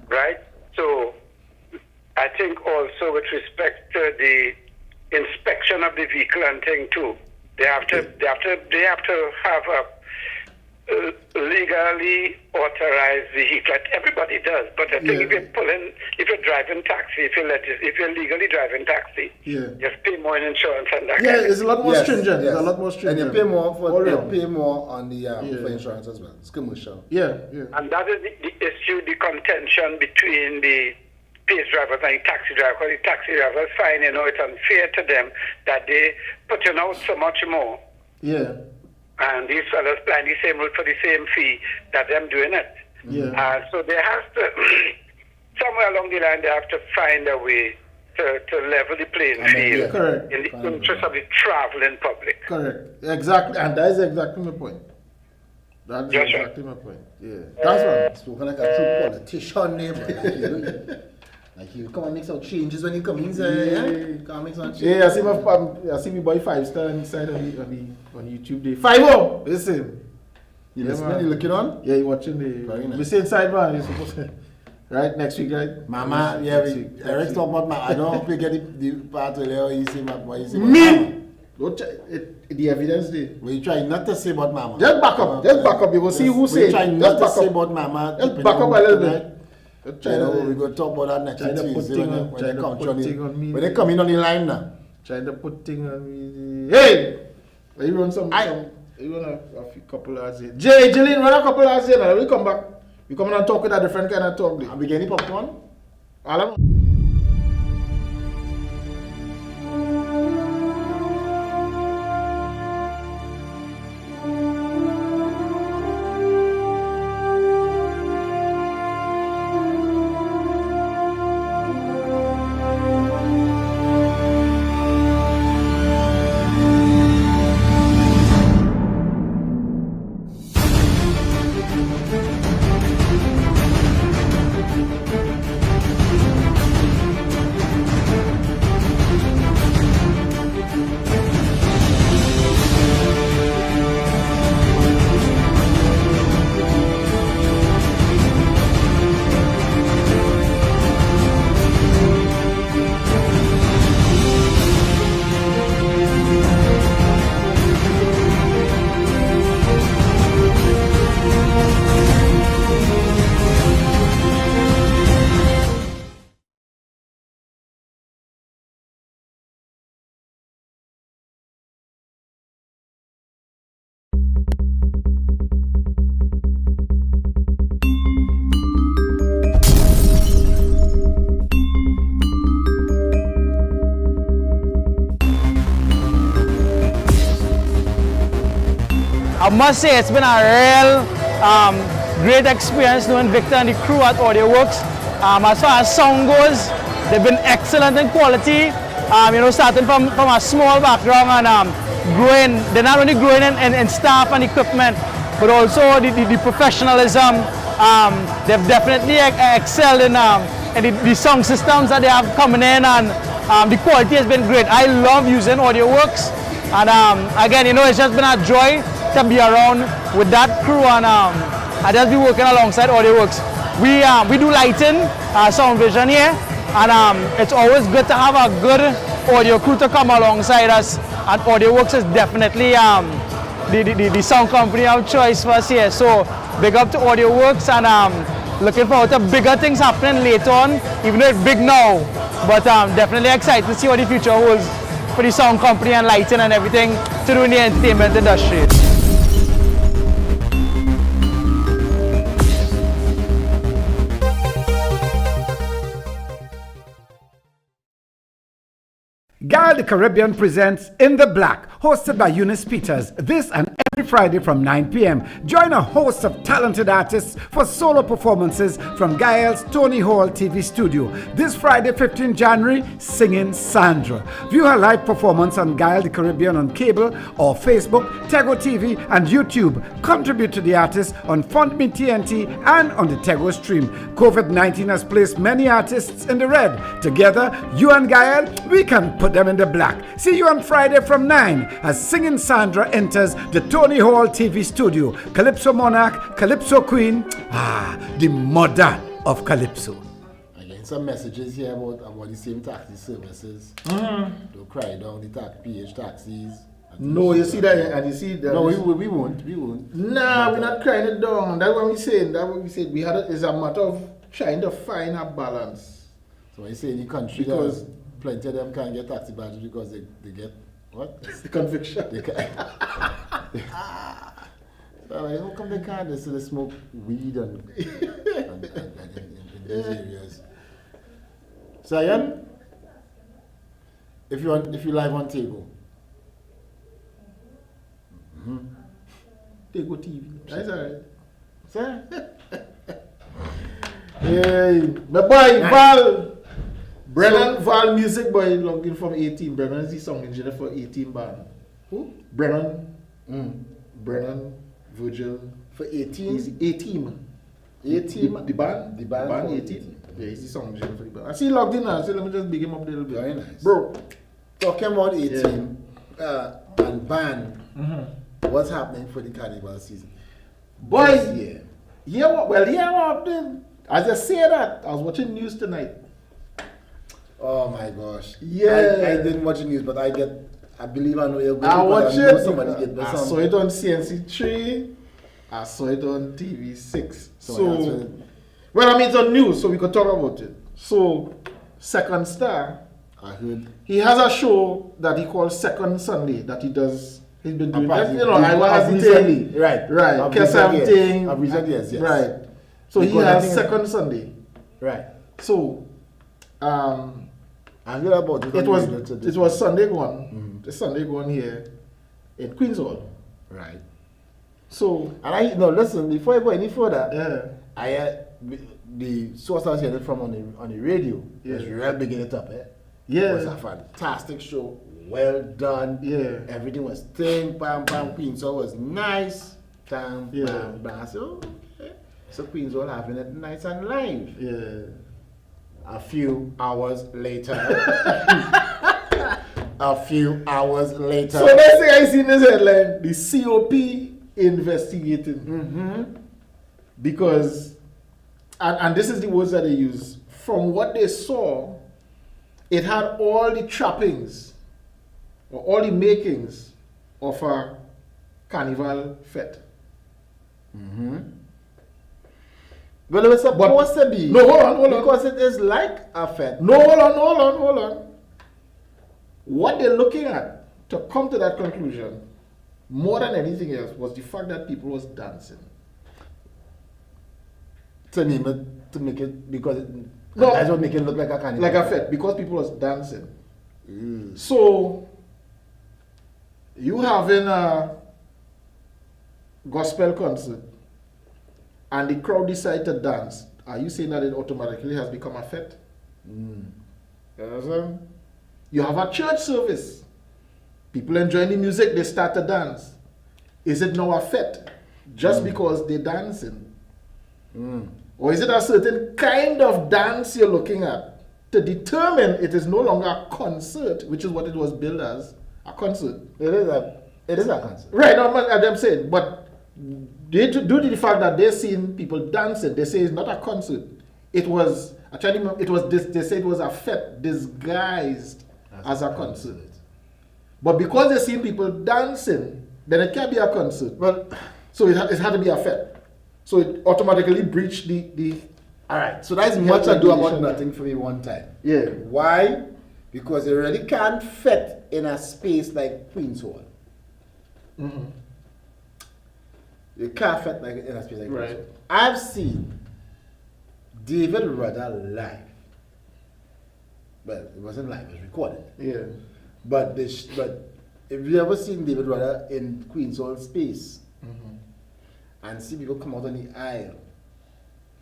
Right? So, I think also with respect to the inspection of the vehicle and thing too, they have to have a legally authorized vehicle. Everybody does, but I think if you're driving taxi, if you're legally driving taxi, just pay more in insurance and that. Yeah, it's a lot more stringent. Yes. It's a lot more stringent. And you pay more All pay more on the for insurance as well. It's commercial. Yeah. And that is the issue, the contention between the PH drivers and the taxi drivers. Because the taxi drivers find, it's unfair to them that they putting out so much more. Yeah. And these fellas plan the same route for the same fee that them doing it. Yeah. So they have to, somewhere along the line, they have to find a way to level the playing field Correct. in the interest of the traveling public. Correct. Exactly. And that is exactly my point. That's Yes, sir. exactly my point. Yeah. That's one. Spoken like a true politician neighbor. Like you come and make some changes when you come inside. Come and make some changes. Yeah, I see me boy 5-star inside on YouTube day. 5-0! Listen. You Yeah, listening? man. You looking on? Yeah, you watching Very the nice. we see inside man, you're supposed to right next week, right? Mama, Eric talk about I don't hope you get the part where you say what you say about Me! mama. Don't check the evidence there. We try not to say about mama. Just back up. Just back up. You will see who We say. try Just not to back say up. about mama. Just keeping back up on a little tonight. bit. Just You know, we go talk about that next Try to put Tuesday thing when on- they try to come put thing on me. when they come in on the line now. Trying to put thing on me. Hey! You run you run a few couple hours in. Jillian, run a couple hours in. We come back. We come and talk with a different kind of talk. Are we getting popcorn? All of them. I must say it's been a real great experience knowing Victor and the crew at Audio Works. As far as sound goes, they've been excellent in quality. You know, starting from a small background and growing. They're not only growing in staff and equipment, but also the professionalism. They've definitely excelled in the sound systems that they have coming in, and the quality has been great. I love using Audio Works, and again, you know, it's just been a joy to be around with that crew, and I just be working alongside Audio Works. We do lighting, sound vision here, and it's always good to have a good audio crew to come alongside us, and Audio Works is definitely the sound company of choice for us here. So big up to Audio Works, and looking forward to bigger things happening later on, even though it's big now, but definitely excited to see what the future holds for the sound company and lighting and everything to do in the entertainment industry. Guile the Caribbean presents In the Black, hosted by Eunice Peters, this and every Friday from 9 p.m. Join a host of talented artists for solo performances from Guile's Tony Hall TV studio. This Friday, 15 January, singing Sandra. View her live performance on Guile the Caribbean on cable or Facebook, Tego TV, and YouTube. Contribute to the artist on FundMe TNT and on the Tego stream. COVID-19 has placed many artists in the red. Together, you and Guile, we can put them in the black. See you on Friday from 9 as Singing Sandra enters the Tony Hall TV studio. Calypso Monarch, Calypso Queen, the mother of Calypso. Again, some messages here about the same taxi services. Don't cry down the PH taxis. No, you see that, and you see that. No, we won't. Nah, we're not crying it down. That's what we saying. That's what we said. We had it's a matter of trying to find a balance. So I say in the country, because plenty of them can't get taxi badges because they get what? The conviction. They can't. Like, how come they can't? They smoke weed and in these areas. So Ian, if you live on Tego. Tego TV. That's alright. Sir? Hey, my boy Val. Brennan Val Music Boy logged in from 18. Brennan is the song engineer for 18 band. Who? Brennan. Brennan Virgil. For 18? He's 18. 18? The band? The band 18. Yeah, he's the song engineer for the band. I see he logged in now, so let me just big him up a little bit. Very nice. Bro. Talking about 18 and band, what's happening for the carnival season? Boy, yeah, what happened? As I say that, I was watching news tonight. Oh my gosh. Yeah. I didn't watch the news, but I believe I know you're going I watch it. Somebody get I saw it on CNC3. I saw it on TV6. So well, I mean, it's on news, so we could talk about it. So, Second Star, I heard he has a show that he calls Second Sunday that he does. He's been doing that. Apparently, You know, I was recently, right. Right. Yes. Right. So Because he I has think Second Sunday. Right. So, I heard about it. It was Sunday one. The Sunday one here in Queen's Hall. Right. So And listen, before I go any further, yeah. I the source I was hearing from on the radio was real big in it up, Yeah. It was a fantastic show. Well done. Yeah. Everything was ting, bam, bam. Queen's Hall was nice. Bam, Yeah. bam, bam. I said, okay. So Queen's Hall having it nice and live. Yeah. A few hours later. A few hours later. So let's say I see this headline, the COP investigating. Because, and this is the words that they use, from what they saw, it had all the trappings, or all the makings of a carnival fete. Well, it was supposed to be. No, hold on. Because it is like a fete. No, hold on. What they're looking at to come to that conclusion, more than anything else, was the fact that people was dancing. To make it, because No. that's what make it look like a carnival. Like I said, because people was dancing. So, you having gospel concert and the crowd decide to dance, are you saying that it automatically has become a fete? You understand? You have a church service. People enjoying the music, they start to dance. Is it now a fete just because they're dancing? Or is it a certain kind of dance you're looking at to determine it is no longer a concert, which is what it was billed as, a concert? It is a concert. Right, I'm saying, but due to the fact that they're seeing people dancing, they say it's not a concert. It was actually they say it was a fete disguised as a concert. But because they're seeing people dancing, then it can't be a concert. Well, so it had to be a fete. So it automatically breached the all right. So that's much ado about nothing for me one time. Yeah. Why? Because you really can't fit in a space like Queen's Hall. You can't fit like in a space like Queen's Hall. I've seen David Rudder live. Well, it wasn't live, it was recorded. Yeah. But if you ever seen David Rudder in Queen's Hall space and see people come out on the aisle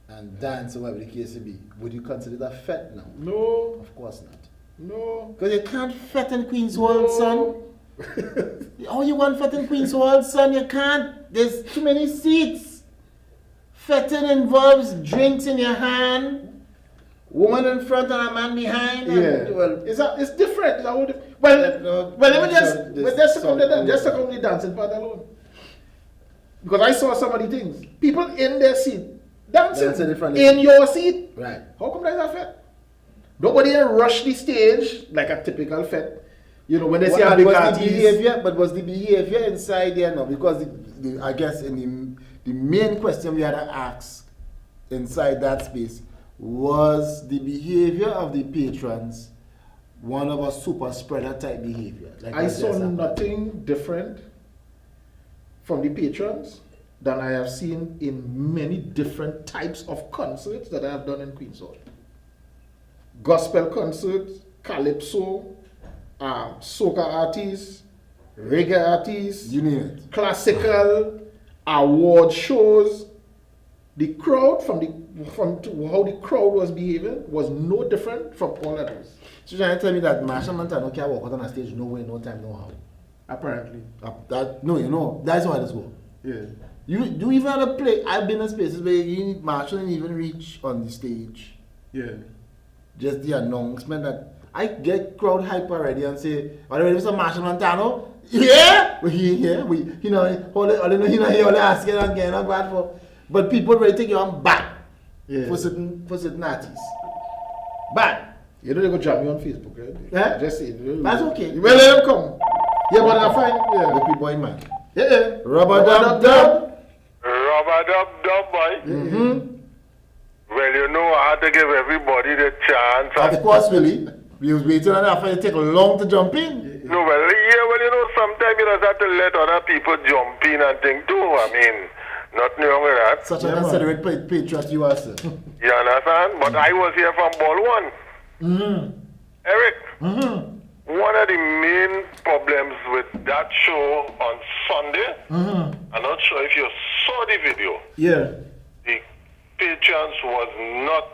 and dance or whatever the case may be, would you consider that fete now? No. Of course not. No. Because you can't fit in Queen's Hall, son. Oh, you want fit in Queen's Hall, son? You can't. There's too many seats. Fitting involves drinks in your hand, woman in front and a man behind. Yeah. Well, It's different. Let me just come to the dancing part alone. Because I saw some of the things. People in their seat dancing in your seat. Right. How come that's a fete? Nobody rush the stage like a typical fete. You know, when they see a big artist. But was the behavior inside there now? Because I guess in the main question we had to ask inside that space was the behavior of the patrons one of a super spreader type behavior. Like I saw nothing different from the patrons than I have seen in many different types of concerts that I have done in Queen's Hall. Gospel concerts, calypso, soca artists, reggae artists, you name it. Classical, award shows. The crowd from how the crowd was behaving was no different from all others. So you're trying to tell me that Marshall Montano can't walk out on a stage no way, no time, no how? Apparently. That's how it is go. Yeah. You do even have to play. I've been in spaces where you need Marshall and even reach on the stage. Yeah. Just the announcement that I get crowd hype already and say, are you ready for some Marshall Montano? Yeah! We're here. He only asking and getting on bad for. But people really think you're on bad for certain artists. Bad. You know they go jam me on Facebook, right? Yeah? Just say it. That's okay. Well, let them come. Yeah, but I find The people boy man. Yeah. Rubber Dub Dub. Rubber Dub, boy. Well, you know, I had to give everybody the chance. Of course, Willie. We was waiting on that for it take long to jump in. No, well, you know, sometimes you just have to let other people jump in and think too. I mean, nothing wrong with that. Such a considerate patriot you are, sir. You understand? But I was here from ball one. Eric, one of the main problems with that show on Sunday, I'm not sure if you saw the video. Yeah. The patrons was not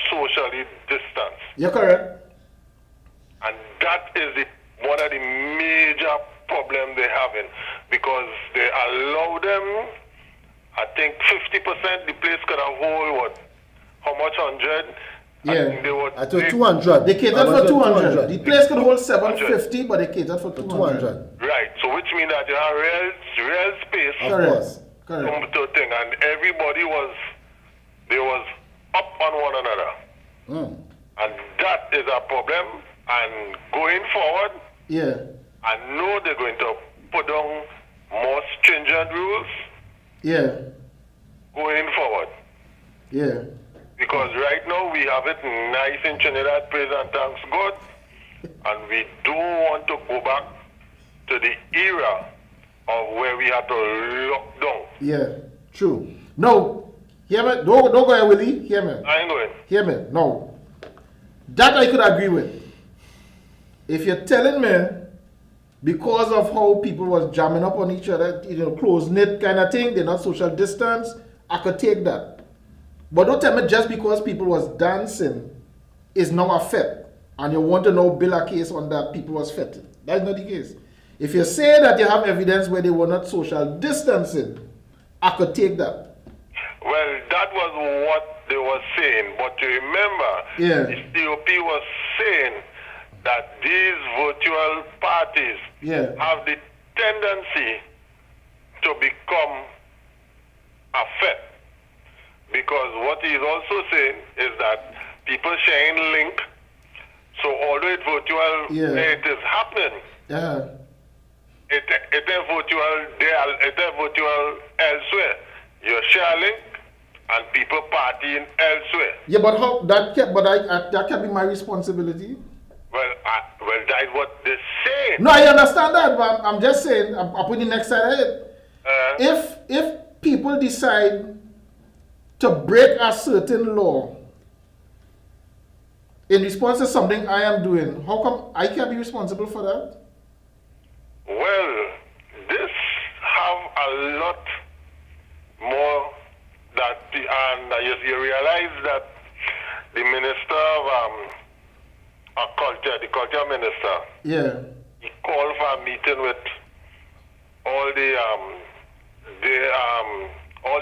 socially distanced. You're correct. And that is one of the major problems they're having, because they allow them, I think 50%, the place could have hold how much, 100? Yeah. I told 200. They catered for 200. The place could hold 750, but they catered for 200. Right, so which means that you have real space. Of course. Correct. To thing, and everybody was up on one another. And that is a problem. And going forward, I know they're going to put down more stringent rules. Yeah. Going forward. Yeah. Because right now we have it nice in Trinidad, praise and thanks God. And we don't want to go back to the era of where we had to lock down. Yeah, true. No, hear me. Don't go ahead, Willie. Hear me. I ain't going. Hear me. No. That I could agree with. If you're telling me because of how people was jamming up on each other, close knit kind of thing, they're not social distance, I could take that. But don't tell me just because people was dancing is now a fit, and you want to now build a case on that people was fitting. That's not the case. If you say that you have evidence where they were not social distancing, I could take that. Well, that was what they were saying, but you remember, the COP was saying that these virtual parties have the tendency to become a threat. Because what he is also saying is that people sharing link, so although it's virtual, it is happening. It is virtual there, it is virtual elsewhere. You share link and people partying elsewhere. Yeah, but how that can be my responsibility. Well, that's what they say. No, I understand that, but I'm just saying, I'm putting the next side of it. If people decide to break a certain law in response to something I am doing, how come I can't be responsible for that? Well, this have a lot more that, and you realize that the minister of culture, the culture minister, he called for a meeting with all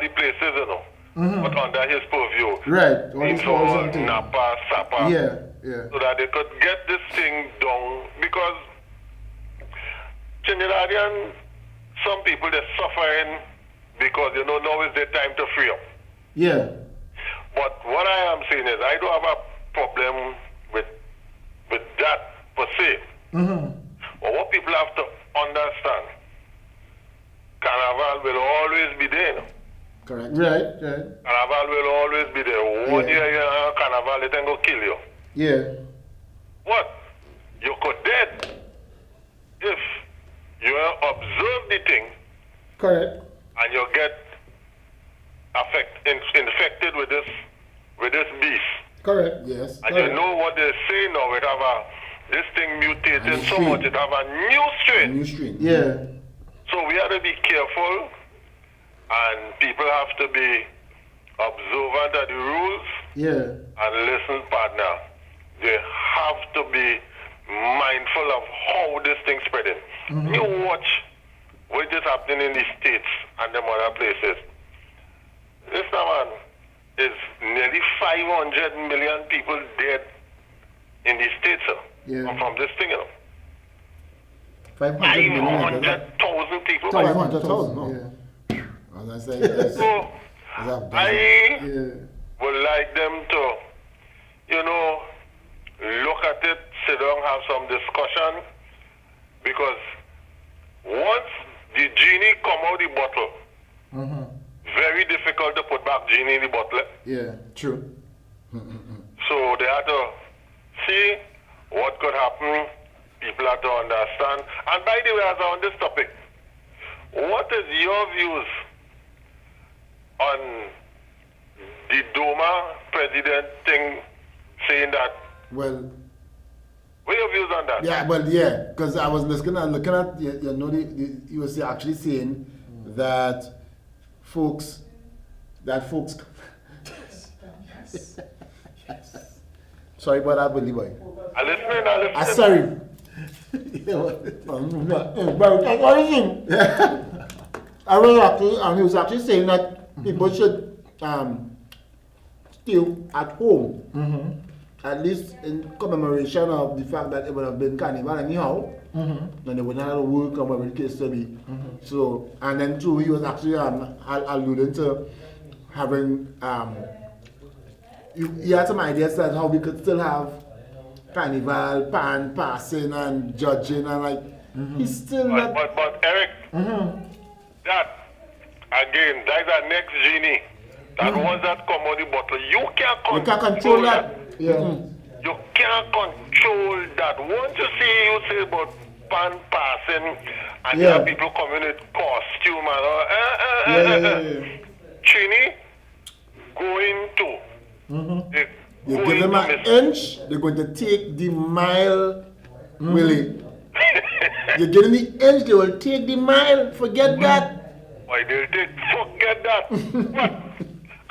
the places, but under his purview. Right. All Napa, Sapa. So that they could get this thing done, because Trinidadian, some people they're suffering because now is their time to free up. But what I am saying is I don't have a problem with that per se. But what people have to understand, Carnival will always be there. Correct. Right. Carnival will always be there. One year you have Carnival, it ain't gonna kill you. What? You could dead if you observe the thing. Correct. And you get infected with this beast. Correct. Yes. And you know what they say now, it have this thing mutated so much, it have a new strain. So we have to be careful, and people have to be observant of the rules and listen, partner. They have to be mindful of how this thing spreading. You watch what is happening in the States and them other places. This man is nearly 500 million people dead in the States from this thing. 500,000 people. 500,000, no. As I say, so I would like them to, look at it, sit down, have some discussion, because once the genie come out the bottle, very difficult to put back genie in the bottle. True. So they have to see what could happen. People have to understand. And by the way, as on this topic, what is your views on the Duma president thing saying that? Well, what are your views on that? because I was looking at you were actually saying that folks sorry about that, Billy boy. I'm listening. Sorry. He was actually saying that people should stay at home, at least in commemoration of the fact that it would have been Carnival anyhow, and they would not have to work or whatever the case to be. So, and then too, he was actually alluding to having, he had some ideas that how we could still have Carnival, passing and judging and he's still not... But Eric, that, again, that's our next genie. That was that commodity bottle. You can't control that. You can't control that. Once you see, you say about passing, and there are people coming in costume and Chini going to. You give them an inch, they're going to take the mile, Willie. You're getting the inch, they will take the mile. Forget that. Why they'll take? Forget that. But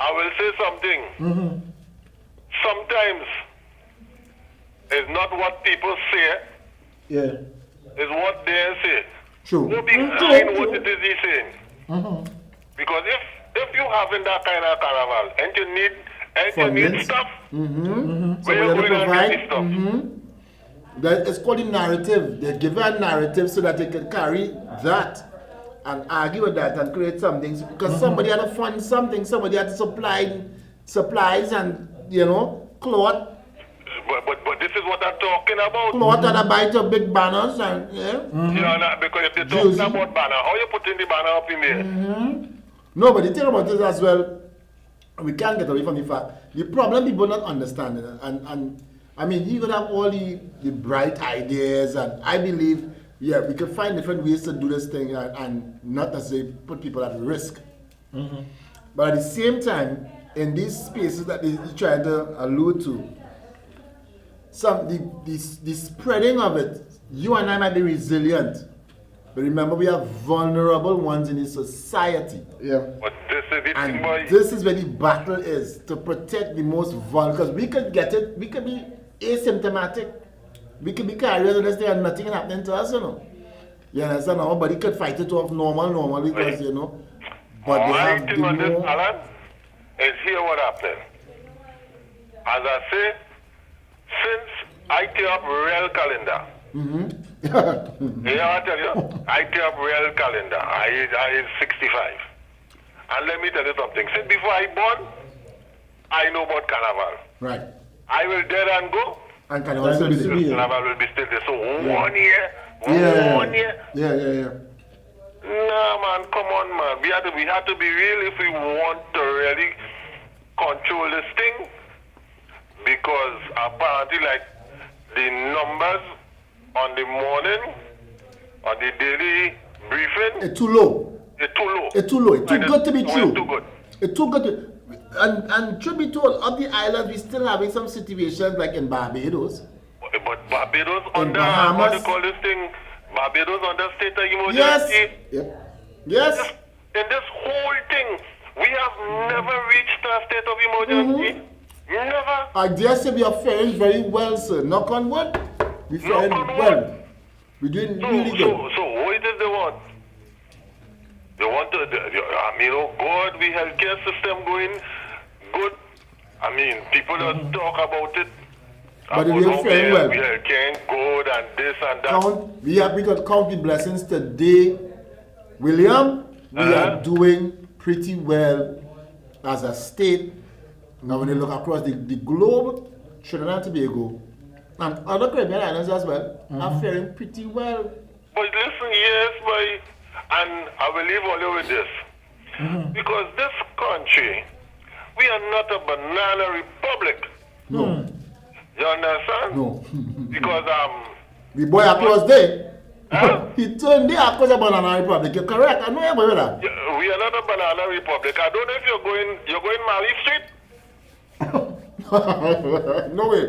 I will say something. Sometimes it's not what people say. Yeah. It's what they say. True. Go behind what it is he's saying. Because if you having that kind of carnival and you need stuff, where you going to get the stuff? That it's called the narrative. They give a narrative so that they can carry that and argue with that and create something. Because somebody had to fund something, somebody had to supply supplies and cloth. But this is what I'm talking about. Cloth and a bite of big banners and because if they're talking about banner, how you putting the banner up in there? No, but the thing about this as well, we can't get away from the fact. The problem people not understanding, and I mean, he could have all the bright ideas, and I believe, we can find different ways to do this thing and not necessarily put people at risk. But at the same time, in these spaces that he's trying to allude to, the spreading of it, you and I might be resilient, but remember we are vulnerable ones in the society. Yeah. But this is the thing, boy. This is where the battle is, to protect the most vulnerable, because we could get it, we could be asymptomatic, we could be carriers of this thing and nothing happening to us, You understand? Nobody could fight it off normal because, but they have the on this, more... Alan, is here what happened. As I say, since I tear up real calendar, I tell you, I tear up real calendar. I is 65. And let me tell you something. Since before I born, I know about carnival. Right. I will dead and go. And carnival still be there. Carnival will be still there. So 1 year, one year. Yeah. Nah, man, come on, man. We have to be real if we want to really control this thing. Because apparently, like, the numbers on the morning, on the daily briefing, It's too low. It's too low. It's too low. It's too good to be true. Too good. It's too good to... And truth be told, of the islands, we still having some situations like in Barbados. But Barbados In under, Bahamas. what do you call this thing? Barbados under state of emergency. Yes. In this whole thing, we have never reached a state of emergency. Never. I dare say we are faring very well, sir. Knock on wood. We're faring Knock on well. wood. We're doing So, really good. so what it is they want? They want to, God, we healthcare system going good. I mean, people don't talk about it. But we are faring well. We are healthcare good and this and that. We got count the blessings today. William, we are doing pretty well as a state. Now when you look across the globe, Trinidad and Tobago, and other Caribbean islands as well, are faring pretty well. But listen, yes, boy, and I will leave all you with this. Because this country, we are not a banana republic. No. You understand? No. Because the boy across there, he turned there across a banana republic. You're correct. I know you about that. we are not a banana republic. I don't know if you're going Mali Street. No way.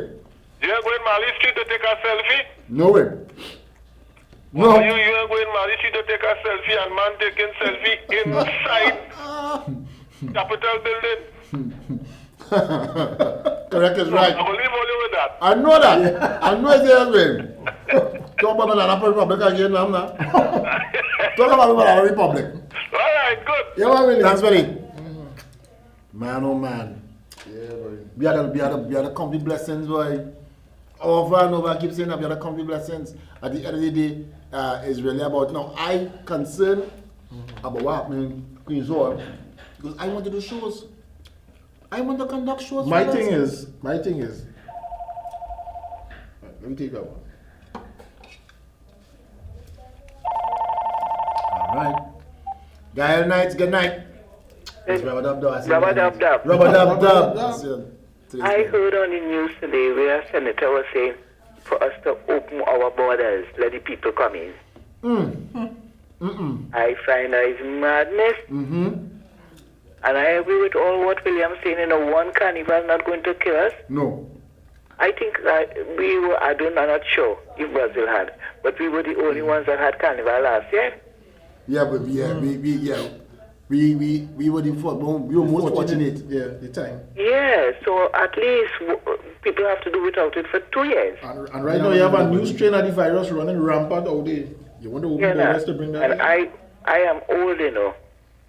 You're going Mali Street to take a selfie? No way. No. Or you are going Mali Street to take a selfie and man taking selfie inside Capitol building? Correct is right. I will leave all you with that. I know that. I know it's there as well. Talk about banana republic again, now. Talk about banana republic. All right, good. Yeah, man. Thanks, buddy. Man, oh man. Yeah, boy. We are the complete blessings, boy. Over and over, I keep saying that we are the complete blessings. At the end of the day, it's really about, now, I concerned about what happened in Queen's Hall, because I want to do shows. I want to conduct shows. My thing is, let me take that one. All right. Guy nights, good night. It's Rubber Dub Dub. Rubber Dub Dub. Rubber Dub Dub. I heard on the news today where a senator was saying for us to open our borders, let the people come in. I find that is madness. And I agree with all what William's saying, one carnival not going to kill us. No. I think we were, I'm not sure if Brazil had, but we were the only ones that had carnival last year. Yeah, but we were the we were most fortunate. Yeah, the time. Yeah, so at least people have to do without it for 2 years. And right now you have a new strain of the virus running rampant out there. You want to open borders to bring that and in? I am old, you know.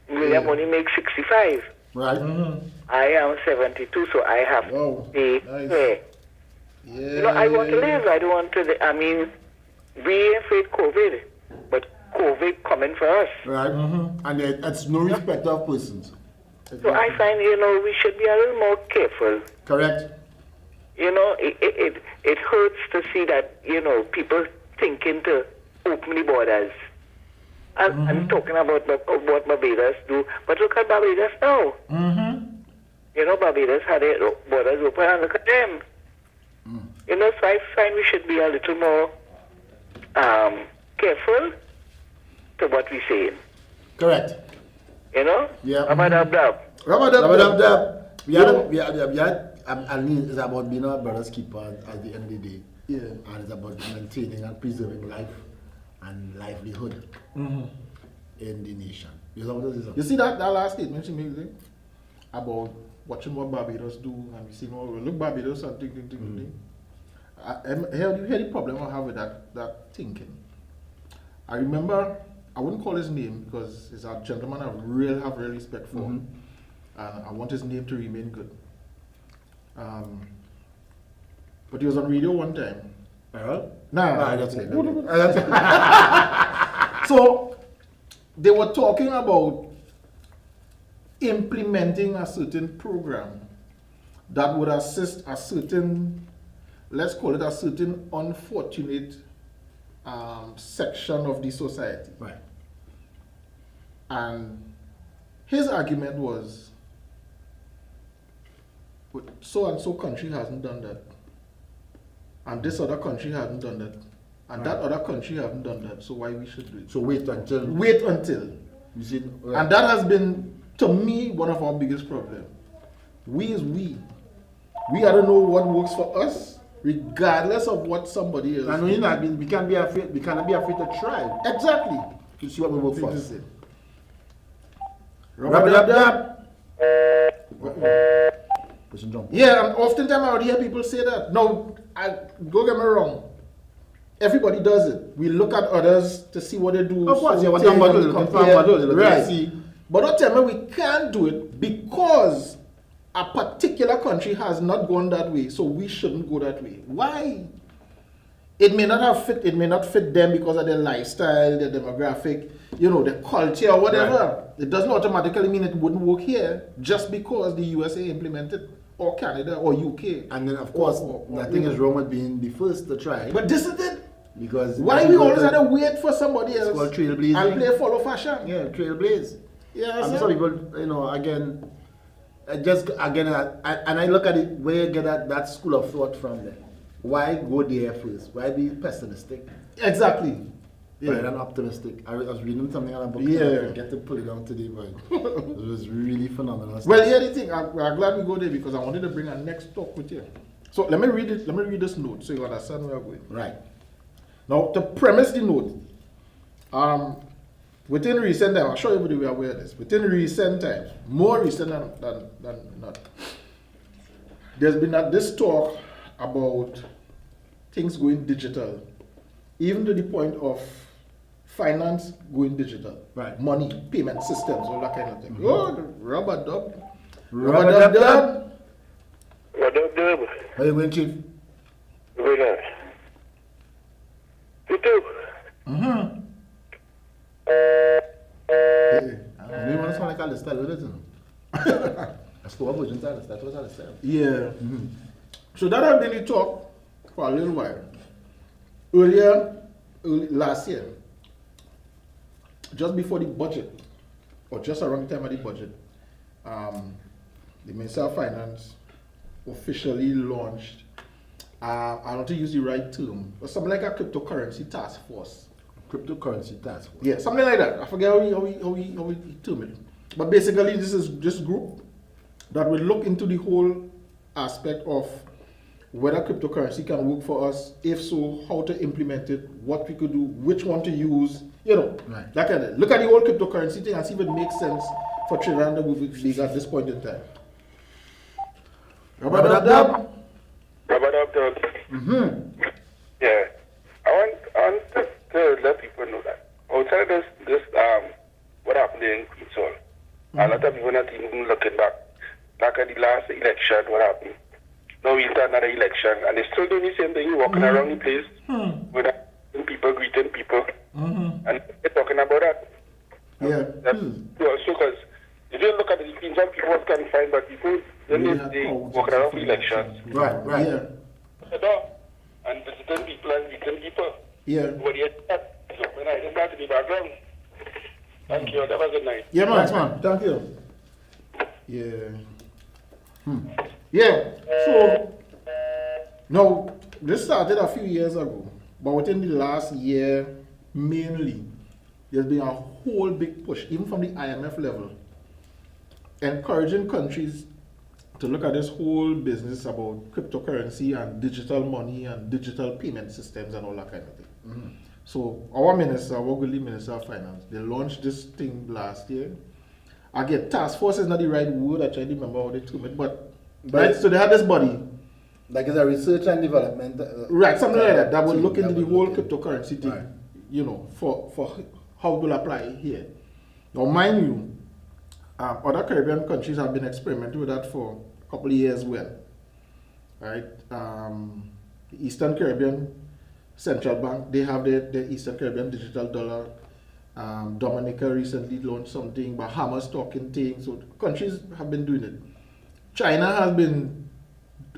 William only makes 65. Right. I am 72, so I have to pay fair. Yeah, You know, I want to live. I don't want to. I mean, we afraid COVID, but COVID coming for us. Right. And it's no respect of persons. So I find, you know, we should be a little more careful. Correct. You know, it hurts to see that, you know, people thinking to open the borders. I'm talking about what Barbados do, but look at Barbados now. You know, Barbados had their borders open, and look at them. You know, so I find we should be a little more careful to what we say. Correct. You know? Yeah. Dub Dub. We had, I mean, it's about being a brother's keeper at the end of the day. Yeah. And it's about maintaining and preserving life and livelihood in the nation. You see that last statement she made there? About watching what Barbados do, and we see, look, Barbados and thing. Hear the problem I have with that thinking. I remember, I wouldn't call his name because he's a gentleman I really have real respect for, and I want his name to remain good. But he was on radio one time. That's it. So they were talking about implementing a certain program that would assist a certain, let's call it a certain unfortunate section of the society. Right. And his argument was, so and so country hasn't done that, and this other country hasn't done that, and that other country hasn't done that, so why we should do it? So wait until. You see, and that has been, to me, one of our biggest problems. We gotta know what works for us, regardless of what somebody else. I know you're not. We can't be afraid. We cannot be afraid to try. Exactly. To see what will work for us. Yeah, and oftentimes I would hear people say that. No, don't get me wrong. Everybody does it. We look at others to see what they do. Of course, right. But don't tell me we can't do it because a particular country has not gone that way, so we shouldn't go that way. Why? It may not have fit. It may not fit them because of their lifestyle, their demographic, you know, their culture, or whatever. Right. It doesn't automatically mean it wouldn't work here just because the USA implemented, or Canada, or UK. And then, of course, nothing is wrong with being the first to try. But this is it. Because why we always have to wait for somebody else and play follow fashion? Yeah, trailblaze. Yeah, and some people, you know, again, and I look at it where you get that school of thought from there. Why go there first? Why be pessimistic? Exactly. Yeah, and optimistic. I was reading something on a book. I get to pull it down today, but it was really phenomenal. Well, yeah, the thing, I'm glad we go there because I wanted to bring our next talk with you. So let me read it. Let me read this note so you understand where we're going. Right. Now, to premise the note, within recent time, I'm sure everybody will be aware of this, within recent times, more recent than not, there's been this talk about things going digital, even to the point of finance going digital. Right. Money, payment systems, all that kind of thing. Oh, the rubber dub. Rubber dub. What up, Dub? How you going, Chief? Good night. You too. Hey, you want to sound like Alistair, isn't it? I spoke about Virgin Alistair. That was Alistair. Yeah. So that has been the talk for a little while. Earlier, last year, just before the budget, or just around the time of the budget, the Minister of Finance officially launched, I don't want to use the right term, but something like a cryptocurrency task force. Cryptocurrency task force. Yeah, something like that. I forget how we term it. But basically, this is this group that will look into the whole aspect of whether cryptocurrency can work for us. If so, how to implement it, what we could do, which one to use. You know, Right. look at the whole cryptocurrency thing and see if it makes sense for Trinidad and Tobago League at this point in time. Rubber Dub Dub. Rubber Dub Dub. Yeah. I want to let people know that outside of this what happened in Queen's Hall, a lot of people not even looking back. Like at the last election, what happened? Now we enter another election, and they still doing the same thing, walking around the place with people, greeting people, and they're talking about that. Yeah. That's also because if you look at the Queen's Hall, people was confined, but people, they walking around for elections. Right. Yeah. The door, and visiting people and greeting people. Yeah. What do you that? So when I just back to the background. Thank you. That was a good night. Yeah, man. Thanks, man. Thank you. Yeah. Yeah. So now this started a few years ago, but within the last year, mainly, there's been a whole big push, even from the IMF level, encouraging countries to look at this whole business about cryptocurrency and digital money and digital payment systems and all that kind of thing. So our minister, our Gully Minister of Finance, they launched this thing last year. Again, task force is not the right word, I try to remember how they term it, but right, so they had this body. Like it's a research and development. Right, something like that would look into the whole look in. cryptocurrency thing, Right. you know, for how to apply it here. Now, mind you, other Caribbean countries have been experimenting with that for a couple of years well. Right? The Eastern Caribbean Central Bank, they have the Eastern Caribbean Digital Dollar. Dominica recently launched something, Bahamas talking things, so countries have been doing it. China has been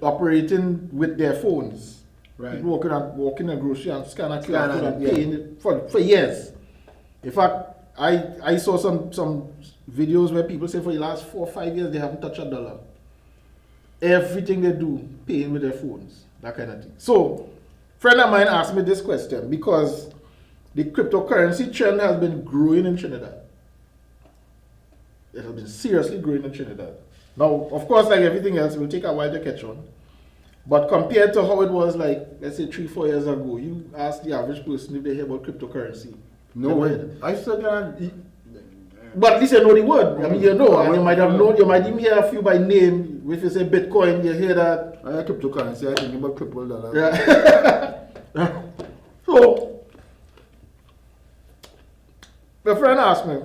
operating with their phones. Right. People walking a grocery and scan a QR code and yeah. paying it for years. In fact, I saw some videos where people say for the last 4 or 5 years they haven't touched a dollar. Everything they do, paying with their phones, that kind of thing. So, friend of mine asked me this question because the cryptocurrency trend has been growing in Trinidad. It has been seriously growing in Trinidad. Now, of course, like everything else, it will take a while to catch on. But compared to how it was like, let's say 3-4 years ago, you ask the average person if they hear about cryptocurrency. No way. I still can't. But at least you know the word. I mean, you know, and you might have known, you might even hear a few by name. If you say Bitcoin, you hear that. I cryptocurrency, I think about crypto dollar. Yeah. So, my friend asked me,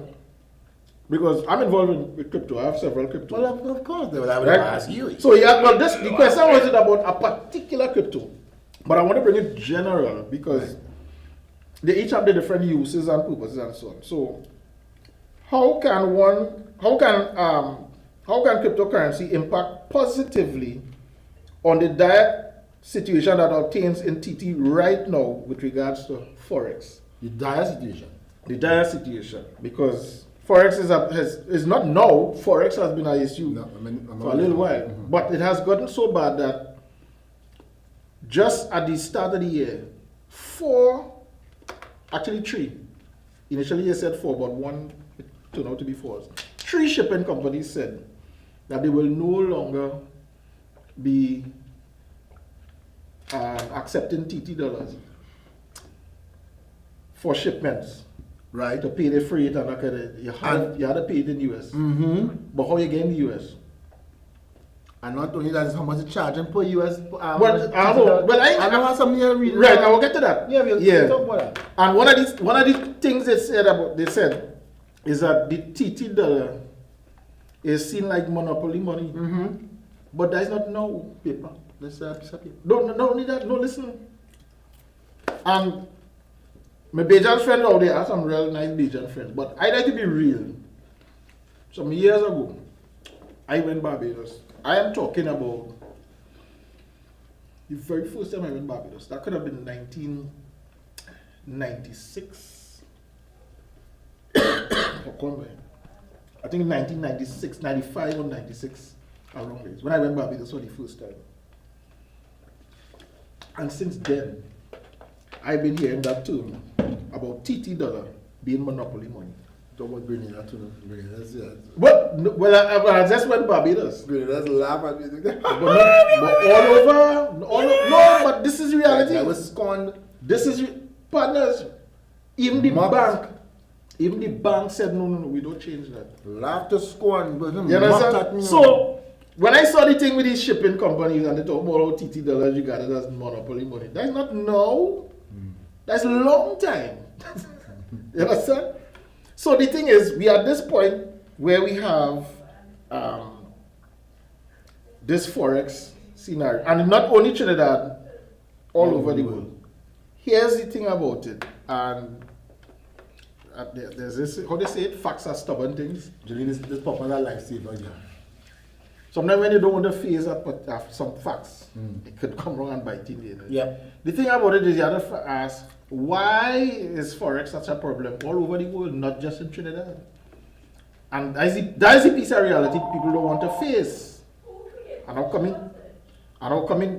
because I'm involved with crypto, I have several crypto. Well, of course, I would Right? ask you. So yeah, but the question wasn't about a particular crypto, but I want to bring it general because they each have the different uses and purposes and so on. So how can cryptocurrency impact positively on the dire situation that obtains in TT right now with regards to forex? The dire situation. The dire situation, because forex is not now. Forex has been an issue for a little while, but it has gotten so bad that just at the start of the year, 3. Initially, they said 4, but one turned out to be 4. 3 shipping companies said that they will no longer be accepting TT dollars for shipments. Right. To pay the freight and that kind of, you had to pay it in US. But how you get in the US? And not only that, is how much it's charging per US. Well, I know. Well, I know how something you're reading. Right, I will get to that. Yeah, we'll talk about that. And one of the things they said is that the TT dollar is seen like monopoly money. But that is not no paper. Let's piece of paper. Don't need that. No, listen. And my Bajan friend out there are some real nice Bajan friends, but I like to be real. Some years ago, I went Barbados. I am talking about the very first time I went Barbados. That could have been 1996. I think 1996, 95 or 96, around there. When I went Barbados for the first time. And since then, I've been hearing that term about TT dollar being monopoly money. Talk about Grenada too. Grenada's yeah. Well, I just went Barbados. Grenada's laugh at me. But no, but this is reality. I was scorned. This is partners. Even the bank said no, we don't change that. Laugh to scorn, but You understand? So when I saw the thing with these shipping companies and they talk about how TT dollars regarded as monopoly money, that's not now. That's a long time. You understand? So the thing is, we are at this point where we have this forex scenario, and not only Trinidad, all over the world. Here's the thing about it, and there's this, how they say it, facts are stubborn things. Julian, this popular lifesaver, yeah. Sometimes when you don't want to face up some facts, it could come wrong and bite in you. Yeah. The thing about it is you have to ask, why is forex such a problem all over the world, not just in Trinidad? And that is a piece of reality people don't want to face. And how coming,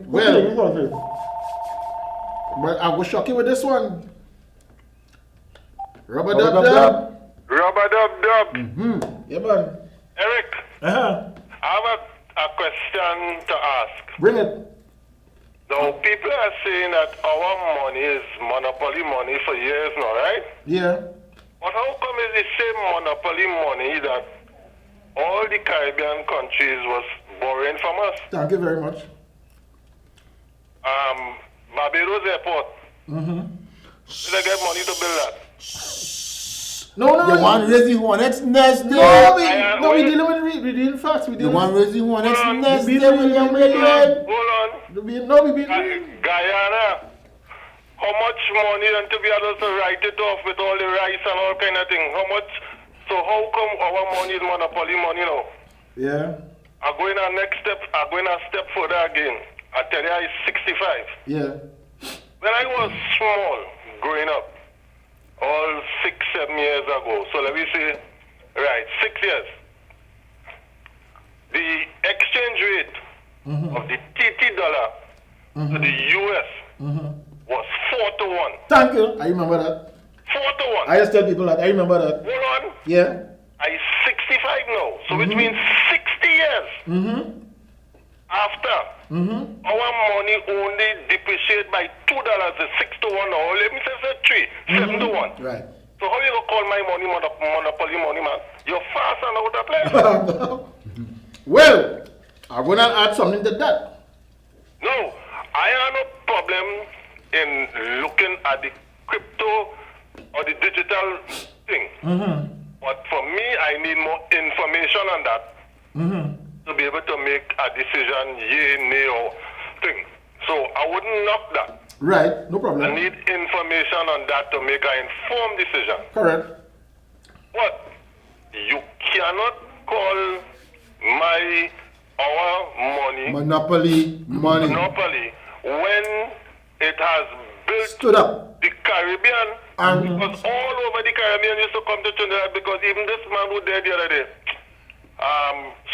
well, but I was shocked with this one. Rubber Dub Dub. Rubber Dub Dub. Yeah, man. Eric, I have a question to ask. Bring it. Now, people are saying that our money is monopoly money for years now, right? Yeah. But how come it's the same monopoly money that all the Caribbean countries was borrowing from us? Thank you very much. Barbados Airport. Did I get money to build that? No. The one raise the hornet's nest there. No, we dealing facts. The one raise the hornet's nest we there. Hold on. Guyana. How much money and to be able to write it off with all the rice and all kind of thing? How much? So how come our money is monopoly money now? Yeah. I'm going a next step. I'm going a step further again. I tell you, I'm 65. Yeah. When I was small, growing up, all 6-7 years ago, so let me say, right, 6 years, the exchange rate of the TT dollar to the US was 4-1. Thank you. I remember that. 4-1. I just tell people that. I remember that. Hold on. Yeah. I'm 65 now, so which means 60 years after our money only depreciate by $2. It's 6-1 now. Let me say 7-1. Right. So how you gonna call my money monopoly money, man? You're fast and out of place. Well, I'm gonna add something to that. No, I have no problem in looking at the crypto or the digital thing. But for me, I need more information on that to be able to make a decision, yay, nay, or thing. So I wouldn't knock that. Right, no problem. I need information on that to make an informed decision. Correct. But you cannot call our money Monopoly money. monopoly when it has built Stood up. the Caribbean. Because all over the Caribbean used to come to Trinidad because even this man who died the other day,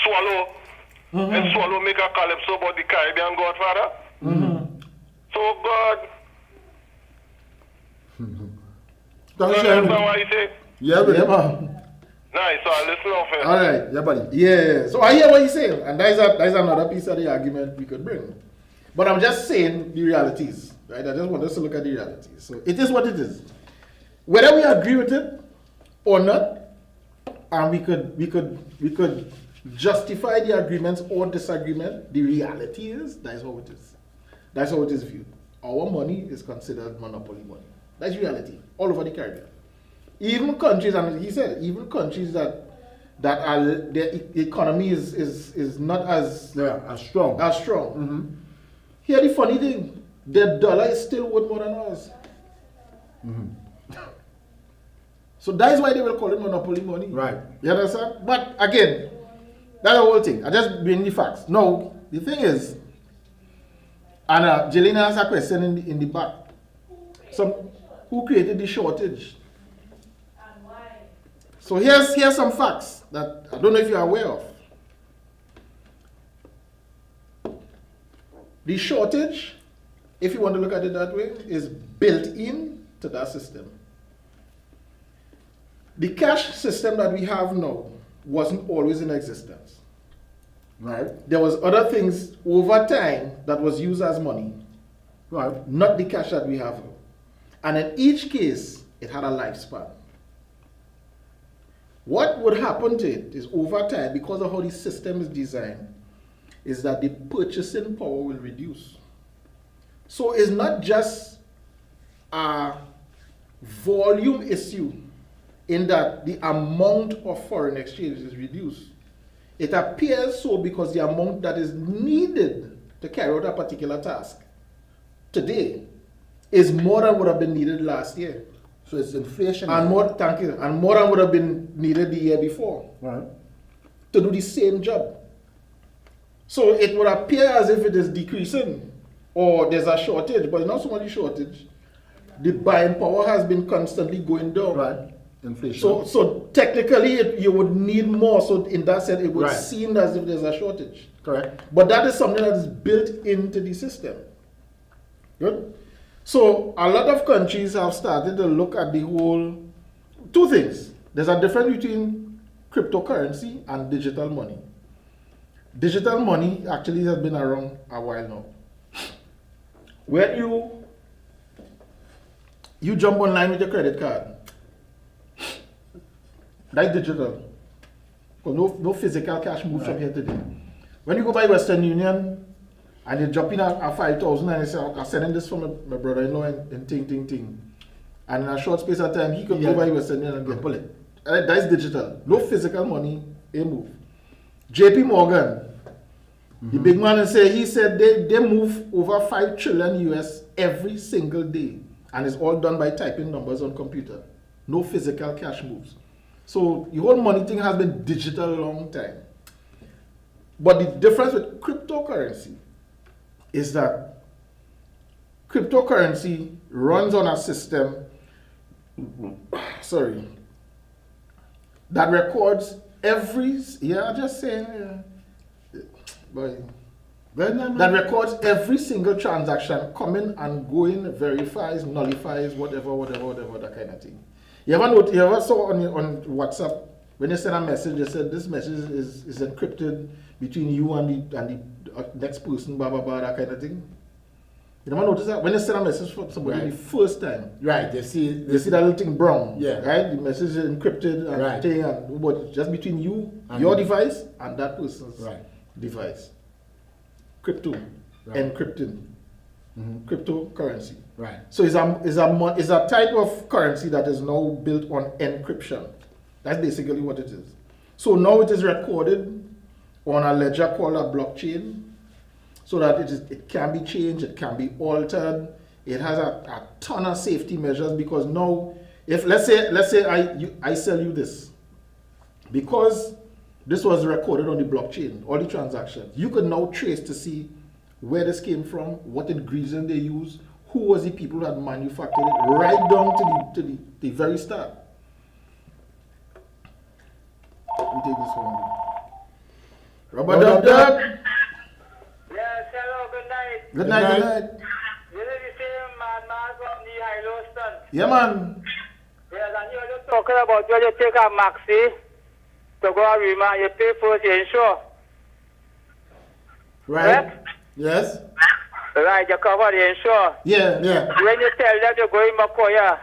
Swallow, and Swallow make a calypso about the Caribbean Godfather. So God, Don't you share understand me. what I say? Yeah, but man. Nice, so I listen off it. All right. Yeah, buddy. Yeah. So I hear what you're saying, and that's another piece of the argument we could bring. But I'm just saying the realities, right? I just want us to look at the realities. So it is what it is. Whether we agree with it or not, and we could justify the agreements or disagreement. The reality is that's how it is. That's how it is viewed. Our money is considered monopoly money. That's reality all over the Caribbean. Even countries, and he said, even countries that are their economy is not as strong. Here the funny thing, their dollar is still worth more than ours. So that is why they will call it monopoly money. Right. You understand? But again, that's the whole thing. I just bring the facts. No, the thing is, and Jelena has a question in the back. Who created the shortage? And why? So here's some facts that I don't know if you're aware of. The shortage, if you want to look at it that way, is built in to that system. the cash system that we have now wasn't always in existence. Right. There was other things over time that was used as money. Right. Not the cash that we have now. And in each case, it had a lifespan. What would happen to it is over time, because of how the system is designed, is that the purchasing power will reduce. So it's not just a volume issue in that the amount of foreign exchange is reduced. It appears so because the amount that is needed to carry out a particular task today is more than would have been needed last year. So it's inflation. And more, thank you, and more than would have been needed the year before. Right. To do the same job. So it would appear as if it is decreasing or there's a shortage, but it's not so much a shortage. The buying power has been constantly going down. Right. Inflation. So technically you would need more. So in that sense, it would Right. seem as if there's a shortage. Correct. But that is something that is built into the system. Good? So a lot of countries have started to look at the whole, two things. There's a difference between cryptocurrency and digital money. Digital money actually has been around a while now. When you jump online with your credit card, that's digital. Because no physical cash moves from here to there. When you go by Western Union and you drop in a 5,000 and you say, I'm sending this from my brother-in-law and ting. And in a short space of time, he could go by Western Union and get pull it. That's digital. No physical money, they move. JP Morgan, the big man, he said they move over 5 trillion US every single day. And it's all done by typing numbers on computer. No physical cash moves. So the whole money thing has been digital a long time. But the difference with cryptocurrency is that cryptocurrency runs on a system that records that records every single transaction coming and going, verifies, nullifies, whatever, that kind of thing. You ever saw on WhatsApp when you send a message, they said this message is encrypted between you and the next person, blah blah blah, that kind of thing. You never notice that when you send a message for somebody the first time, right? They see that little thing brown, yeah, right? The message is encrypted and right. thing, but just between you, your device, and that person's device. Crypto, encrypting, cryptocurrency. Right. So it's a type of currency that is now built on encryption. That's basically what it is. So now it is recorded on a ledger called a blockchain, so that it can be changed, it can be altered. It has a ton of safety measures, because now, if let's say I sell you this, because this was recorded on the blockchain, all the transactions, you could now trace to see where this came from, what ingredient they use, who was the people that manufactured it, right down to the very start. Let me take this one. Rubber Dub Dub. Yes, hello, good night. Good night. This is the same man from the Hilo Stunt. Yeah, man. Yes, and you're just talking about when you take a maxi to go and remand, you pay first, you insure. Right. Correct? Yes. Right, you cover the insure. Yeah. When you tell them to go in Makoya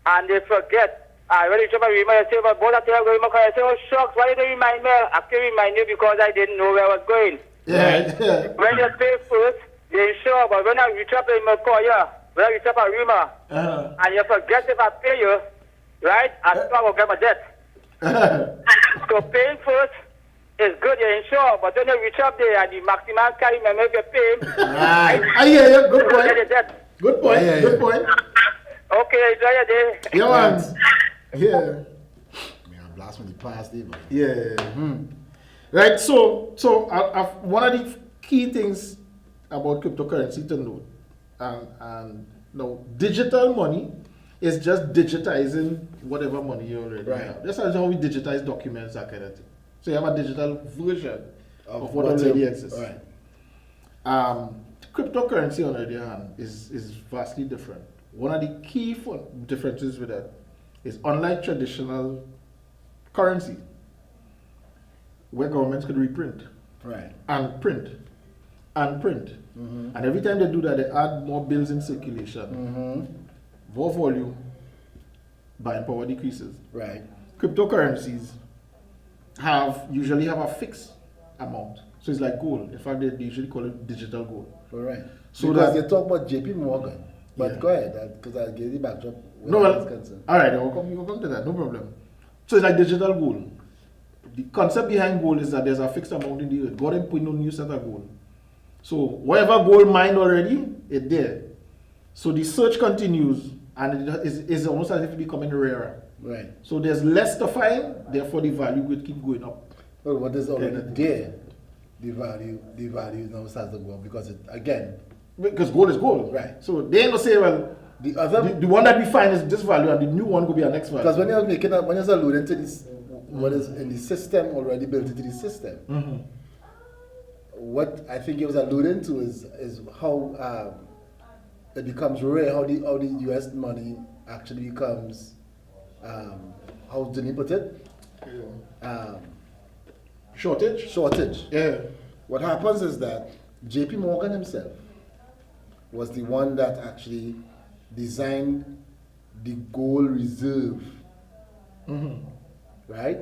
and they forget, when you try to remind you say, but both of them go in Makoya, I say, oh shucks, why did you remind me? I can remind you because I didn't know where I was going. Yeah. When you pay first, you insure, but when I reach up in Makoya, when I reach up a Rima, and you forget if I pay you, right, I will get my debt. So paying first is good, you insure, but when you reach up there and the maximum carry remember if you pay, I hear you. Good point. get your debt. Good point. Good point. Okay, enjoy your day. Yeah, man. Yeah. Man, blast from the past, David. Yeah. Right. So one of the key things about cryptocurrency to note, and no, digital money is just digitizing whatever money you already have. That's how we digitize documents, that kind of thing. So you have a digital version of what already exists. Right. Cryptocurrency, on the other hand, is vastly different. One of the key differences with that is unlike traditional currency, where governments could reprint, Right. and print, and print. And every time they do that, they add more bills in circulation, more volume, buying power decreases. Right. Cryptocurrencies usually have a fixed amount. So it's like gold. In fact, they usually call it digital gold. All right. So Because that- they talk about JP Morgan. But Yeah. go ahead, because I'll give you the backdrop. No, where well, it's concerned. all right, we'll come to that, no problem. So it's like digital gold. The concept behind gold is that there's a fixed amount in the earth. God didn't put no new set of gold. So whatever gold mined already, it's there. So the search continues, and it is almost as if it's becoming rarer. Right. So there's less to find, therefore the value will keep going up. Well, what is already Okay. there, the value now starts to go up because it, again, Because gold is gold. Right. So they ain't gonna say, well, the other, the one that we find is this value, and the new one will be our next value. because when you're making up, when you're alluding to this, what is in the system already built into the system, what I think he was alluding to is how it becomes rare, how the US money actually becomes, how did he put it? Shortage? Shortage. Yeah. What happens is that JP Morgan himself was the one that actually designed the gold reserve. Right?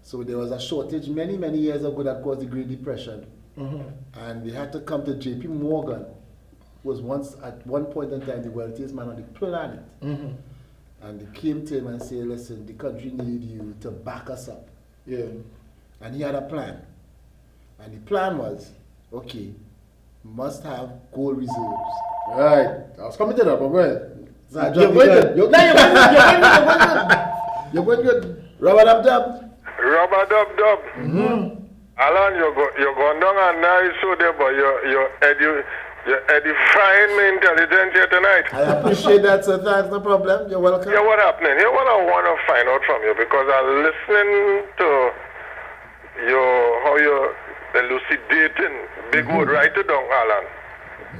So there was a shortage many, many years ago that caused the Great Depression. And they had to come to JP Morgan, who was once at one point in time the wealthiest man on the planet. And they came to him and said, listen, the country needs you to back us up. Yeah. And he had a plan. And the plan was, okay, must have gold reserves. Right. I was coming to that, but go ahead. So I You're dropped going the good. gun. You're going good. You're going good. Rubber Dub Dub. Rubber Dub Dub. Alan, you're going down a nice show there, but you're edifying me intelligent here tonight. I appreciate that, sir. Thanks, no problem. You're welcome. Yeah, what happening? Here, what I want to find out from you, because I'm listening to how you're elucidating. Big word, write it down, Alan.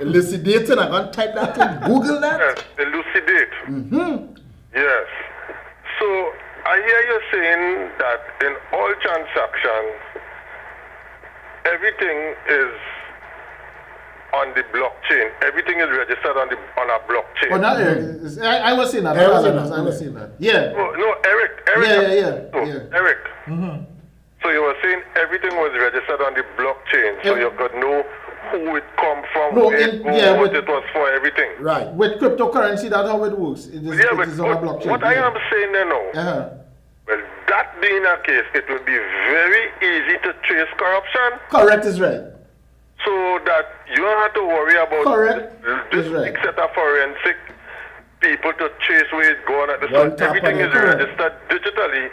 Elucidating, I'm going to type that in. Google that. Yes, elucidate. Yes. So, I hear you saying that in all transactions, everything is on the blockchain. Everything is registered on a blockchain. Oh, not Eric. I was saying that. I was saying that. Yeah. Oh, no, Eric. Yeah. Eric. So you were saying everything was registered on the blockchain, so you could know who it come from, No, where it go, what it was for, everything. Right. With cryptocurrency, that's how it works. It is on a blockchain. What I am saying now, well, that being a case, it will be very easy to trace corruption. Correct is right. So that you don't have to worry about this right. big set of forensic people to trace where it's going at the One start. tap Everything on it. is registered digitally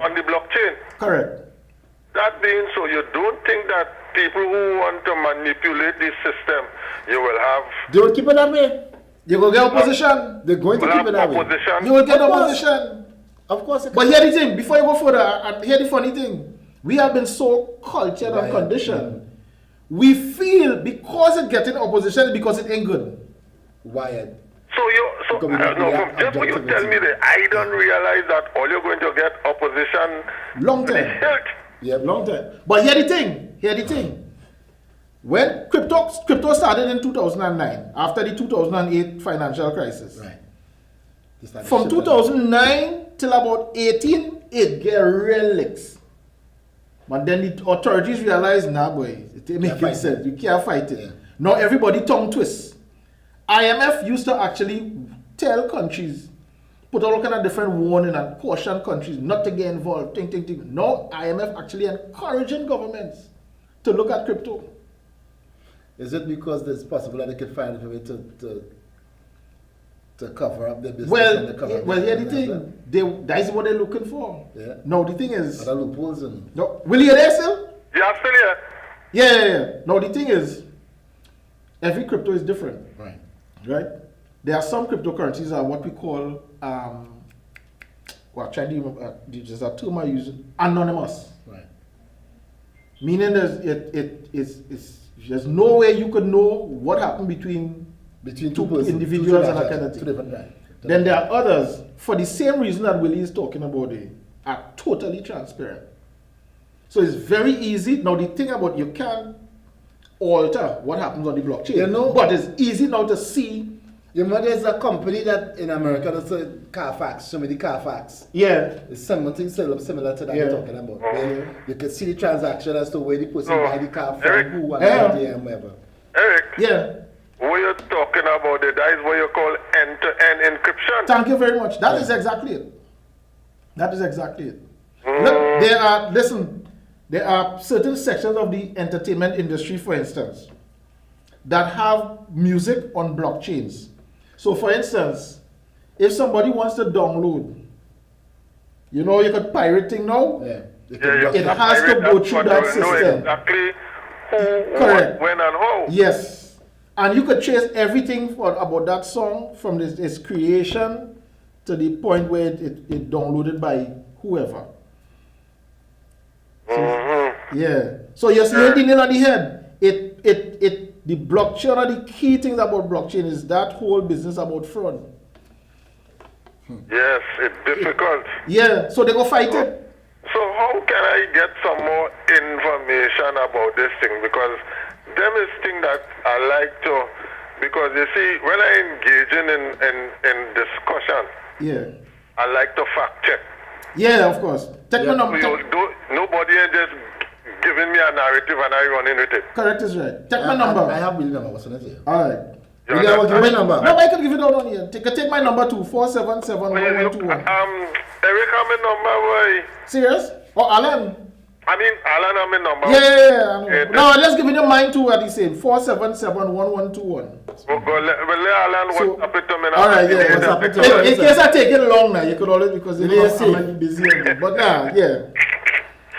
on the blockchain. Correct. That being so, you don't think that people who want to manipulate this system, you will have... They will keep it that way. You will get opposition. They're going to will keep have it that way. opposition. You will get Of course. opposition. Of course. But here the thing, before you go further, hear the funny thing. We have been so cultured and conditioned. We feel because it's getting opposition, because it ain't good. Wired. So just what you tell me that, I don't realize that all you're going to get opposition Long to the time. hilt. Yeah, long time. But hear the thing. When crypto started in 2009, after the 2008 financial crisis. Right. From 2009 till about 18, it get real licks. But then the authorities realized, nah boy, it ain't making sense. You can't fight it. Now everybody tongue twists. IMF used to actually tell countries, put all kind of different warning and caution countries not to get involved. Now IMF actually encouraging governments to look at crypto. Is it because it's possible that they could find a way to cover up their business? Well, here's the thing. That's what they're looking for. Yeah. No, the thing is... Other loopholes and... No, will you hear there still? Yeah, still here. Yeah. No, the thing is, every crypto is different. Right? There are some cryptocurrencies are what we call, there's a term I use, anonymous. Right. Meaning there's no way you could know what happened between two individuals and that kind of thing. Then there are others, for the same reason that Willie is talking about, are totally transparent. So it's very easy. Now the thing about you can't alter what happens on the blockchain. You know, but it's easy now to see. You know, there's a company that in America that's a Carfax, show me the Carfax. Yeah. It's something similar to that you're talking about. Where you can see the transaction as to where the person buy the car from, who, and whatever. Eric. Yeah. What you're talking about, that is what you call end-to-end encryption. Thank you very much. That is exactly it. That is exactly it. Look, there are certain sections of the entertainment industry, for instance, that have music on blockchains. So, for instance, if somebody wants to download, you know, you could pirate thing now. Yeah. It has to go through that system. Know exactly who, correct, when, and how. Yes, and you could trace everything about that song from its creation to the point where it downloaded by whoever. So, yeah. So you're hitting it on the head. The blockchain, or the key things about blockchain is that whole business about fraud. Yes, it's difficult. Yeah, so they go fight it. So how can I get some more information about this thing? Because them is thing that I like to, because you see, when I engage in discussion, yeah, I like to fact check. Yeah, of course. Nobody is just giving me a narrative and I run in with it. Correct is right. Take my number. I have Billy number. What's on it? All right. Give my number. No, I can give it out on here. Take my number too. 477-1121. Eric, have my number, boy. Serious? Oh, Alan. I mean, Alan, have my number. Yeah. No, let's give it mine too at the same. 477-1121. Let Alan WhatsApp it to me now. All right, yeah. In case I take it long now, you could always, because I might be busy. But now, yeah.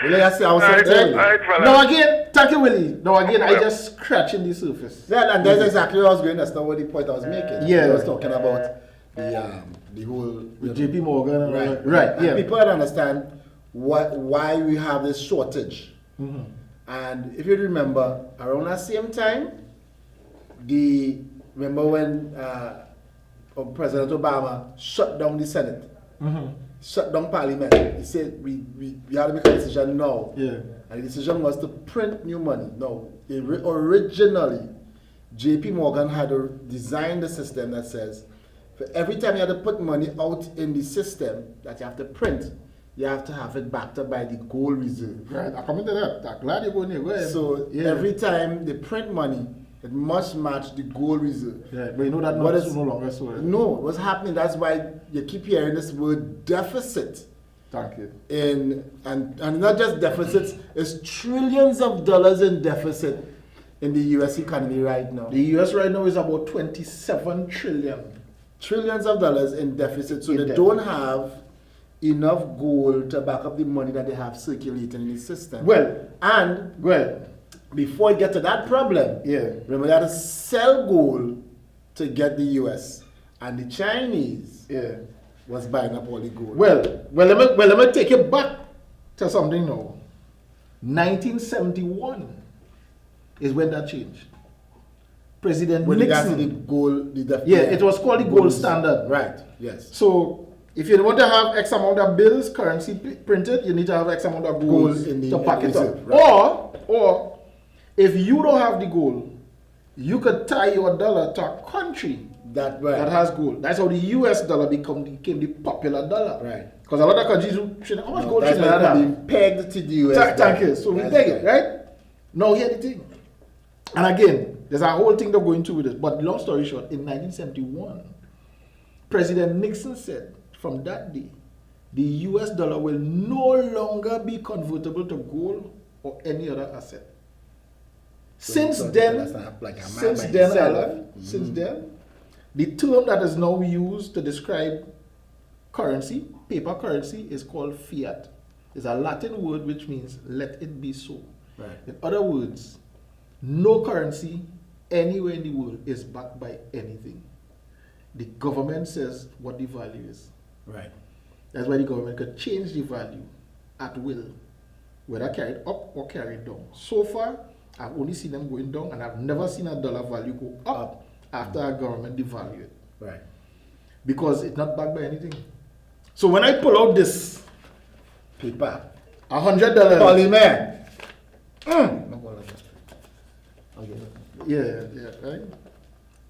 Now again, thank you, Willie. Now again, I just scratching the surface. Yeah, and that's exactly what I was going. That's not what the point I was making. Yeah, I was talking about the whole JP Morgan. Right. Yeah. And people don't understand why we have this shortage. Mm-hmm. And if you remember, around that same time, remember when President Obama shut down the Senate. Mm-hmm. Shut down Parliament. He said we had to make a decision now. Yeah. And the decision was to print new money. Now, originally, JP Morgan had designed a system that says for every time you had to put money out in the system that you have to print, you have to have it backed up by the gold reserve. Right. I come into that. I'm glad you're going there. So every time they print money, it must match the gold reserve. Yeah, but you know that no longer so. No, what's happening? That's why you keep hearing this word deficit. Thank you. And not just deficits, it's trillions of dollars in deficit in the U.S. economy right now. The U.S. right now is about 27 trillion. Trillions of dollars in deficit. So they don't have enough gold to back up the money that they have circulating in the system. Before you get to that problem, remember they had to sell gold to get the U.S. and the Chinese was buying up all the gold. Well, let me take you back to something now. 1971 is when that changed. President Nixon. It was called the gold standard. Right. Yes. So if you want to have X amount of bills, currency printed, you need to have X amount of gold to back it up. Right. Or if you don't have the gold, you could tie your dollar to a country that has gold. That's how the US dollar became the popular dollar. Right. Because a lot of countries, how much gold should they have? Being pegged to the US. Thank you. So we peg it, right? Now here's the thing. And again, there's a whole thing they're going through with this. But long story short, in 1971, President Nixon said from that day, the US dollar will no longer be convertible to gold or any other asset. Since then, Alan, the term that is now used to describe currency, paper currency, is called fiat. It's a Latin word which means let it be so. Right. In other words, no currency anywhere in the world is backed by anything. The government says what the value is. Right. That's why the government could change the value at will, whether carried up or carried down. So far, I've only seen them going down, and I've never seen a dollar value go up after a government devalue it. Right. because it's not backed by anything. So when I pull out this Paper. $100, Polymer. yeah, right?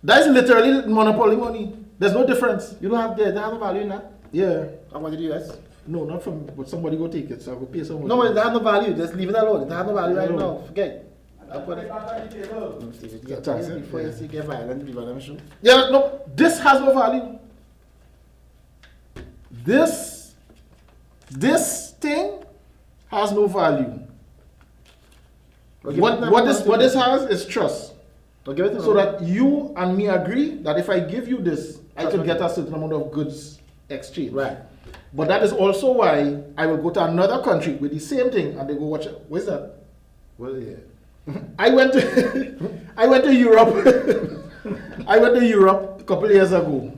That is literally monopoly money. There's no difference. You don't have they have no value in that? Yeah. How much did you US? No, not from, but somebody go take it, so I will pay someone. No, but it has no value. Just leave it alone. It has no value right No. now. Forget. I'll put it. Get Tax, before you see get violent, people them show. Yeah, no, this has no value. This thing has no value. Okay, What this has is trust. Okay, wait a So minute. that you and me agree that if I give you this, I That's can okay. get a certain amount of goods exchange. Right. But that is also why I will go to another country with the same thing and they go watch it. Where's that? Well, yeah. I went to Europe. I went to Europe a couple of years ago.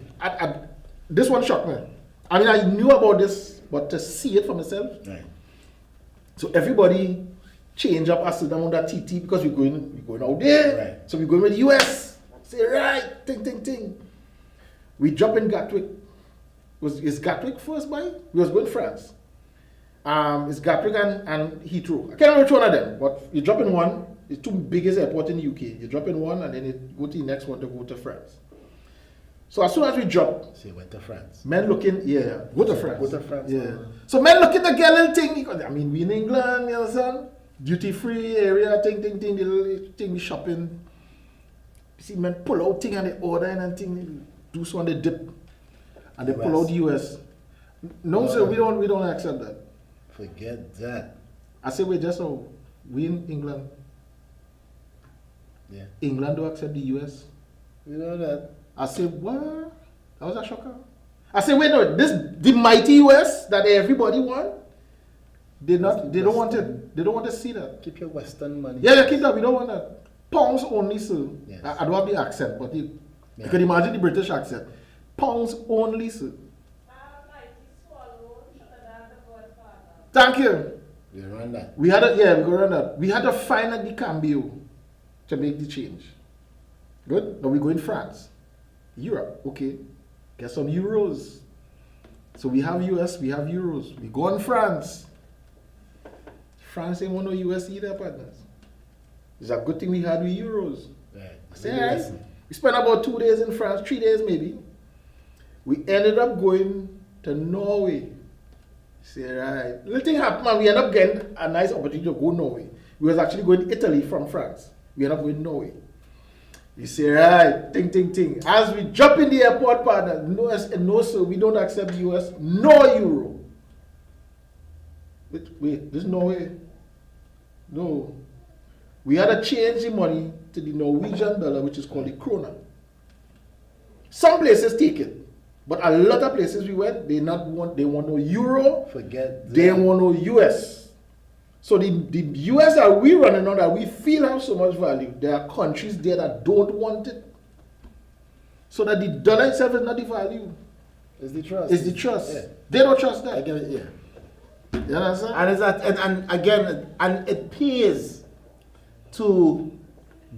This one shocked me. I mean, I knew about this, but to see it for myself. Right. So everybody change up a certain amount of TT because we're going out there. Right. So we're going with the US. Say right, ting. We drop in Gatwick. Is Gatwick first by? We was going to France. It's Gatwick and Heathrow. I can't remember which one of them, but you drop in one. It's two biggest airports in the UK. You drop in one and then you go to the next one to go to France. So as soon as we drop, So you went to France. men looking, go to France. Go to France. Yeah. So men looking to get a little thing, because I mean, we in England, you understand? Duty free area, thing, the little thing, we shopping. You see men pull out thing and they order and thing, do so on the dip. And they pull out the US. No, sir, we don't accept that. Forget that. I say, wait, just so we in England. Yeah. England don't accept the US. You know that. I say, what? That was a shocker. I say, wait, no, the mighty US that everybody want, they don't want it. They don't want to see that. Keep your Western money. Yeah, keep that. We don't want that. Pounds only, sir. Yes. I don't have the accent, but you can imagine the British accent. Pounds only, sir. Thank you. We run that. We had we go around that. We had to find at the Cambio to make the change. Good? Now we go in France. Europe, okay. Get some euros. So we have US, we have euros. We go in France. France ain't want no US either, partners. It's a good thing we had with euros. Right. Say, right? We spent about 2 days in France, 3 days maybe. We ended up going to Norway. Say, right. Little thing happened, man. We ended up getting a nice opportunity to go Norway. We was actually going to Italy from France. We ended up going Norway. You say, right, ting. As we drop in the airport, partner, no, sir, we don't accept US, no euro. Wait, this is Norway. No. We had to change the money to the Norwegian dollar, which is called the krona. Some places take it, but a lot of places we went, they want no euro, Forget that. they want no US. So the US that we running on that we feel have so much value, there are countries there that don't want it. So that the dollar itself is not the value. It's the trust. It's the trust. Yeah. They don't trust I that. get it, yeah. You understand? And it's that, and again, and it pays to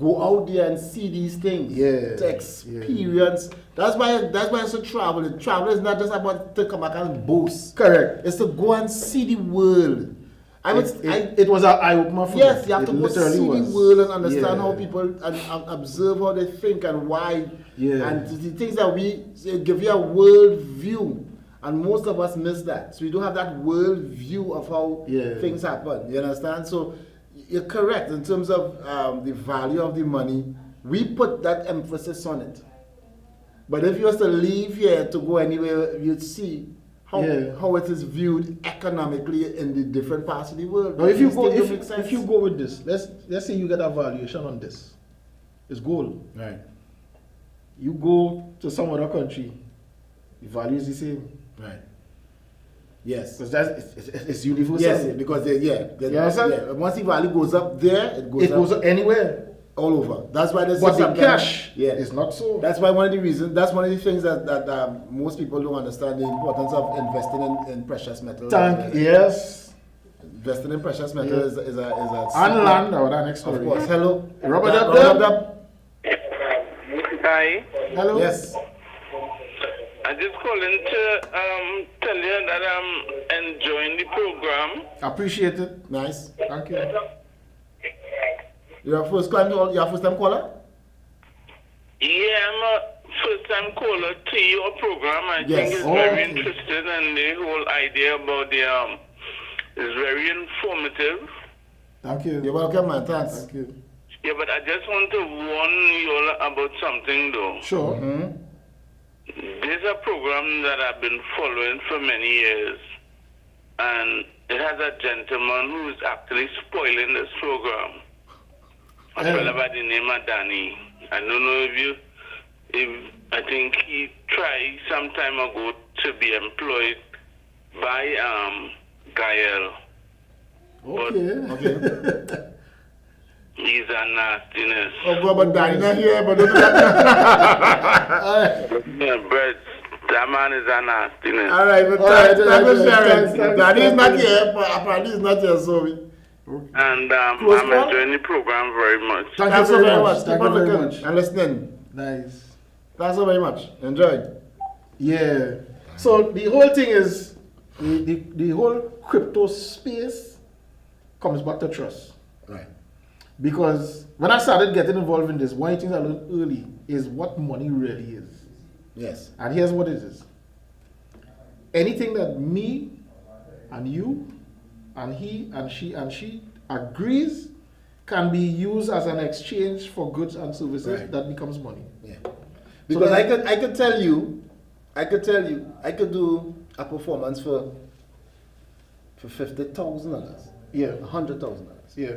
go out there and see these things. Yeah, To experience. That's why it's a travel. Travel is not just about to come back and boast. Correct. It's to go and see the world. It was an eye-opener for Yes, me. you have It to go see literally the was. world and understand Yeah. how people and observe how they think and why. Yeah. And the things that we give you a world view. And most of us miss that. So we don't have that world view of how things happen. You understand? So you're correct in terms of the value of the money. We put that emphasis on it. But if you was to leave here to go anywhere, you'd see how it is viewed economically in the different parts of the world. Now, if you go with this, let's say you get a valuation on this, it's gold. Right. You go to some other country, the value is the same. Right. Yes. Because it's universal. Yes, because once the value goes up there, it goes up anywhere. All over. That's why there's But the cash is not so. That's why one of the reasons, that's one of the things that most people don't understand, the importance of investing in precious metals. Yes. Investing in precious metals is a and land, or that next story. Of course. Hello. Robert Dub Dub. Hi. Hello. Yes. I just calling to tell you that I'm enjoying the program. Appreciate it. Nice. Thank you. You're a first time caller? Yeah, I'm a first-time caller to your program. I Yes. think it's very interesting, and the whole idea about the is very informative. Thank you. You're welcome, man. Thanks. Thank you. Yeah, but I just want to warn you all about something, though. Sure. There's a program that I've been following for many years, and it has a gentleman who is actually spoiling this program. A fellow by the name of Danny. I don't know I think he tried some time ago to be employed by Gael. Okay. He's a nastiness. Oh, but Danny not here, but don't do that. Yeah, but that man is a nastiness. All right, but thanks for sharing. Danny is not here, but apparently he's not here, so And I'm enjoying the program very much. Thanks so very much. Thank you very much. And listening. Nice. Thanks so very much. Enjoy. Yeah. So the whole thing is, the whole crypto space comes back to trust. Right. Because when I started getting involved in this, one of the things I learned early is what money really is. Yes. And here's what it is. Anything that me and you and he and she agrees can be used as an exchange for goods and services, Right. that becomes money. Yeah. Because I could tell you, I could do a performance for $50,000. Yeah. $100,000. Yeah.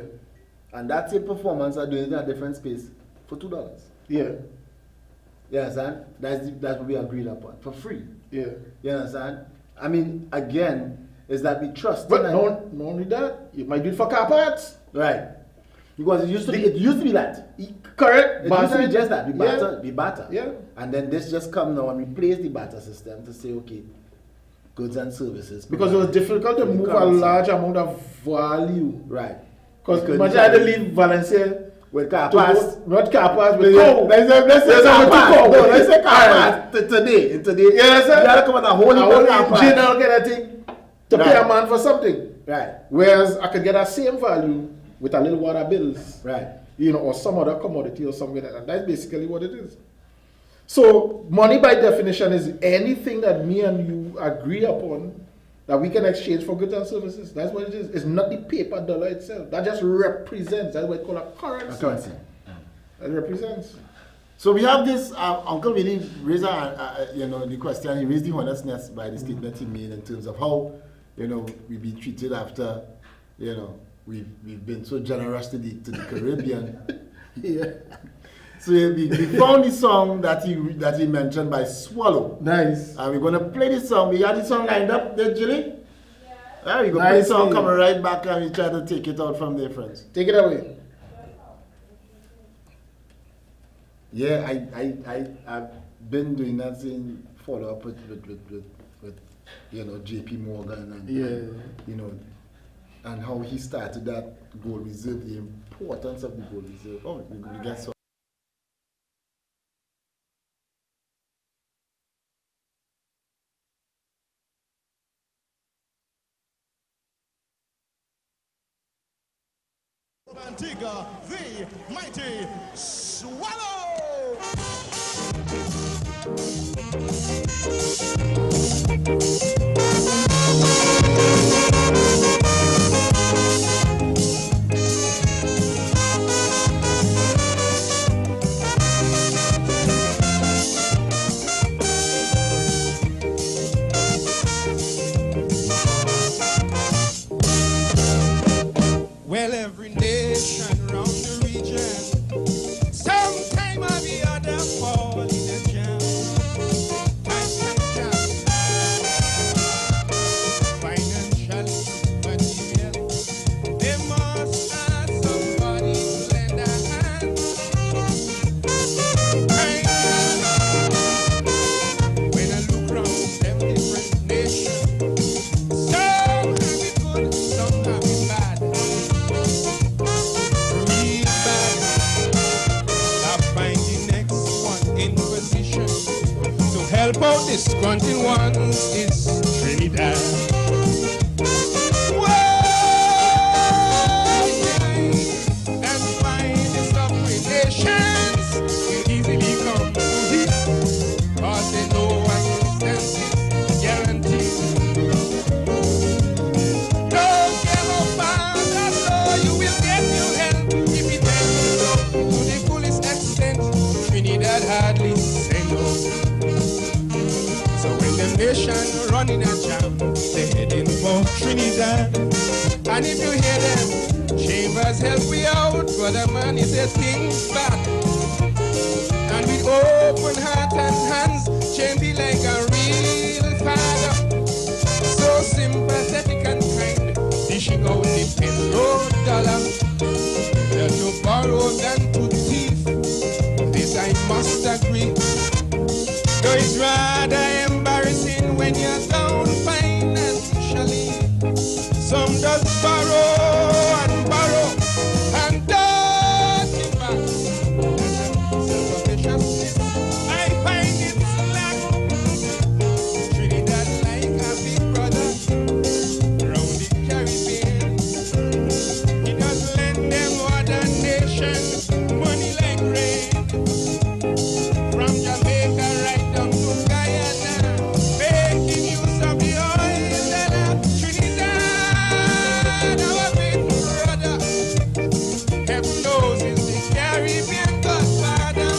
And that's a performance I do it in a different space for $2. Yeah. You understand? That's what we agreed upon for free. Yeah. You understand? I mean, again, is that we trust. But not only that, you might do it for car parts. Right. Because it used to be that. Correct. It used to be just that. We Yeah. barter. Yeah. And then this just come now and replace the barter system to say, okay, goods and services. Because it was difficult to move a large amount of value. Right. Because imagine I had to leave Valencia with car parts. Not car parts, with Let's say car parts. No, let's say car parts. Today. Yes, sir. You have to come with a whole engine and get a thing to pay a man for something. Right. Whereas I could get that same value with a little water bills. Right. You know, or some other commodity or something like that. That's basically what it is. So money by definition is anything that me and you agree upon that we can exchange for goods and services. That's what it is. It's not the paper dollar itself. That just represents. That's what it's called a currency. A currency. It represents. So we have this, Uncle Willie raised the question, he raised the honestness by the statement he made in terms of how, we've been treated after, we've been so generous to the Caribbean. Yeah. So we found the song that he mentioned by Swallow. Nice. And we're going to play this song. We had the song lined up there, Jilly? Yeah. We're going to play the Nice. song, coming right back, and we try to take it out from there, friends. Take it away. Yeah, I've been doing that thing, follow up with JP Morgan and and how he started that gold reserve, the importance of the gold reserve. Oh, we get so. Antigua, the mighty Swallow! Well, every nation around the region, sometime or the other fall in a jam. Time, help out the disgruntled ones is Trinidad. And find the suffering nations will easily come to heat, cause they know existence is guaranteed. Don't give up, Father, so you will get your help if it helps up to the fullest extent. Trinidad hardly say no. So when the nation running a jam, they're heading for Trinidad. And if you hear them, Chambers help we out, brother man, is a thing's back. And with open heart and hands, Chamber be like a real father. So sympathetic and kind, dishing out the $10 better to borrow than to thief. This I must agree. Though it's rather embarrassing when you're down financially. Some does borrow and borrow and don't give back. Self-viciousness, I find it slack. Trinidad like a big brother round the Caribbean. He does lend them other nations money like rain. From Jamaica right down to Guyana, making use of the oil that Trinidad, our big brother, heaven knows is the Caribbean godfather.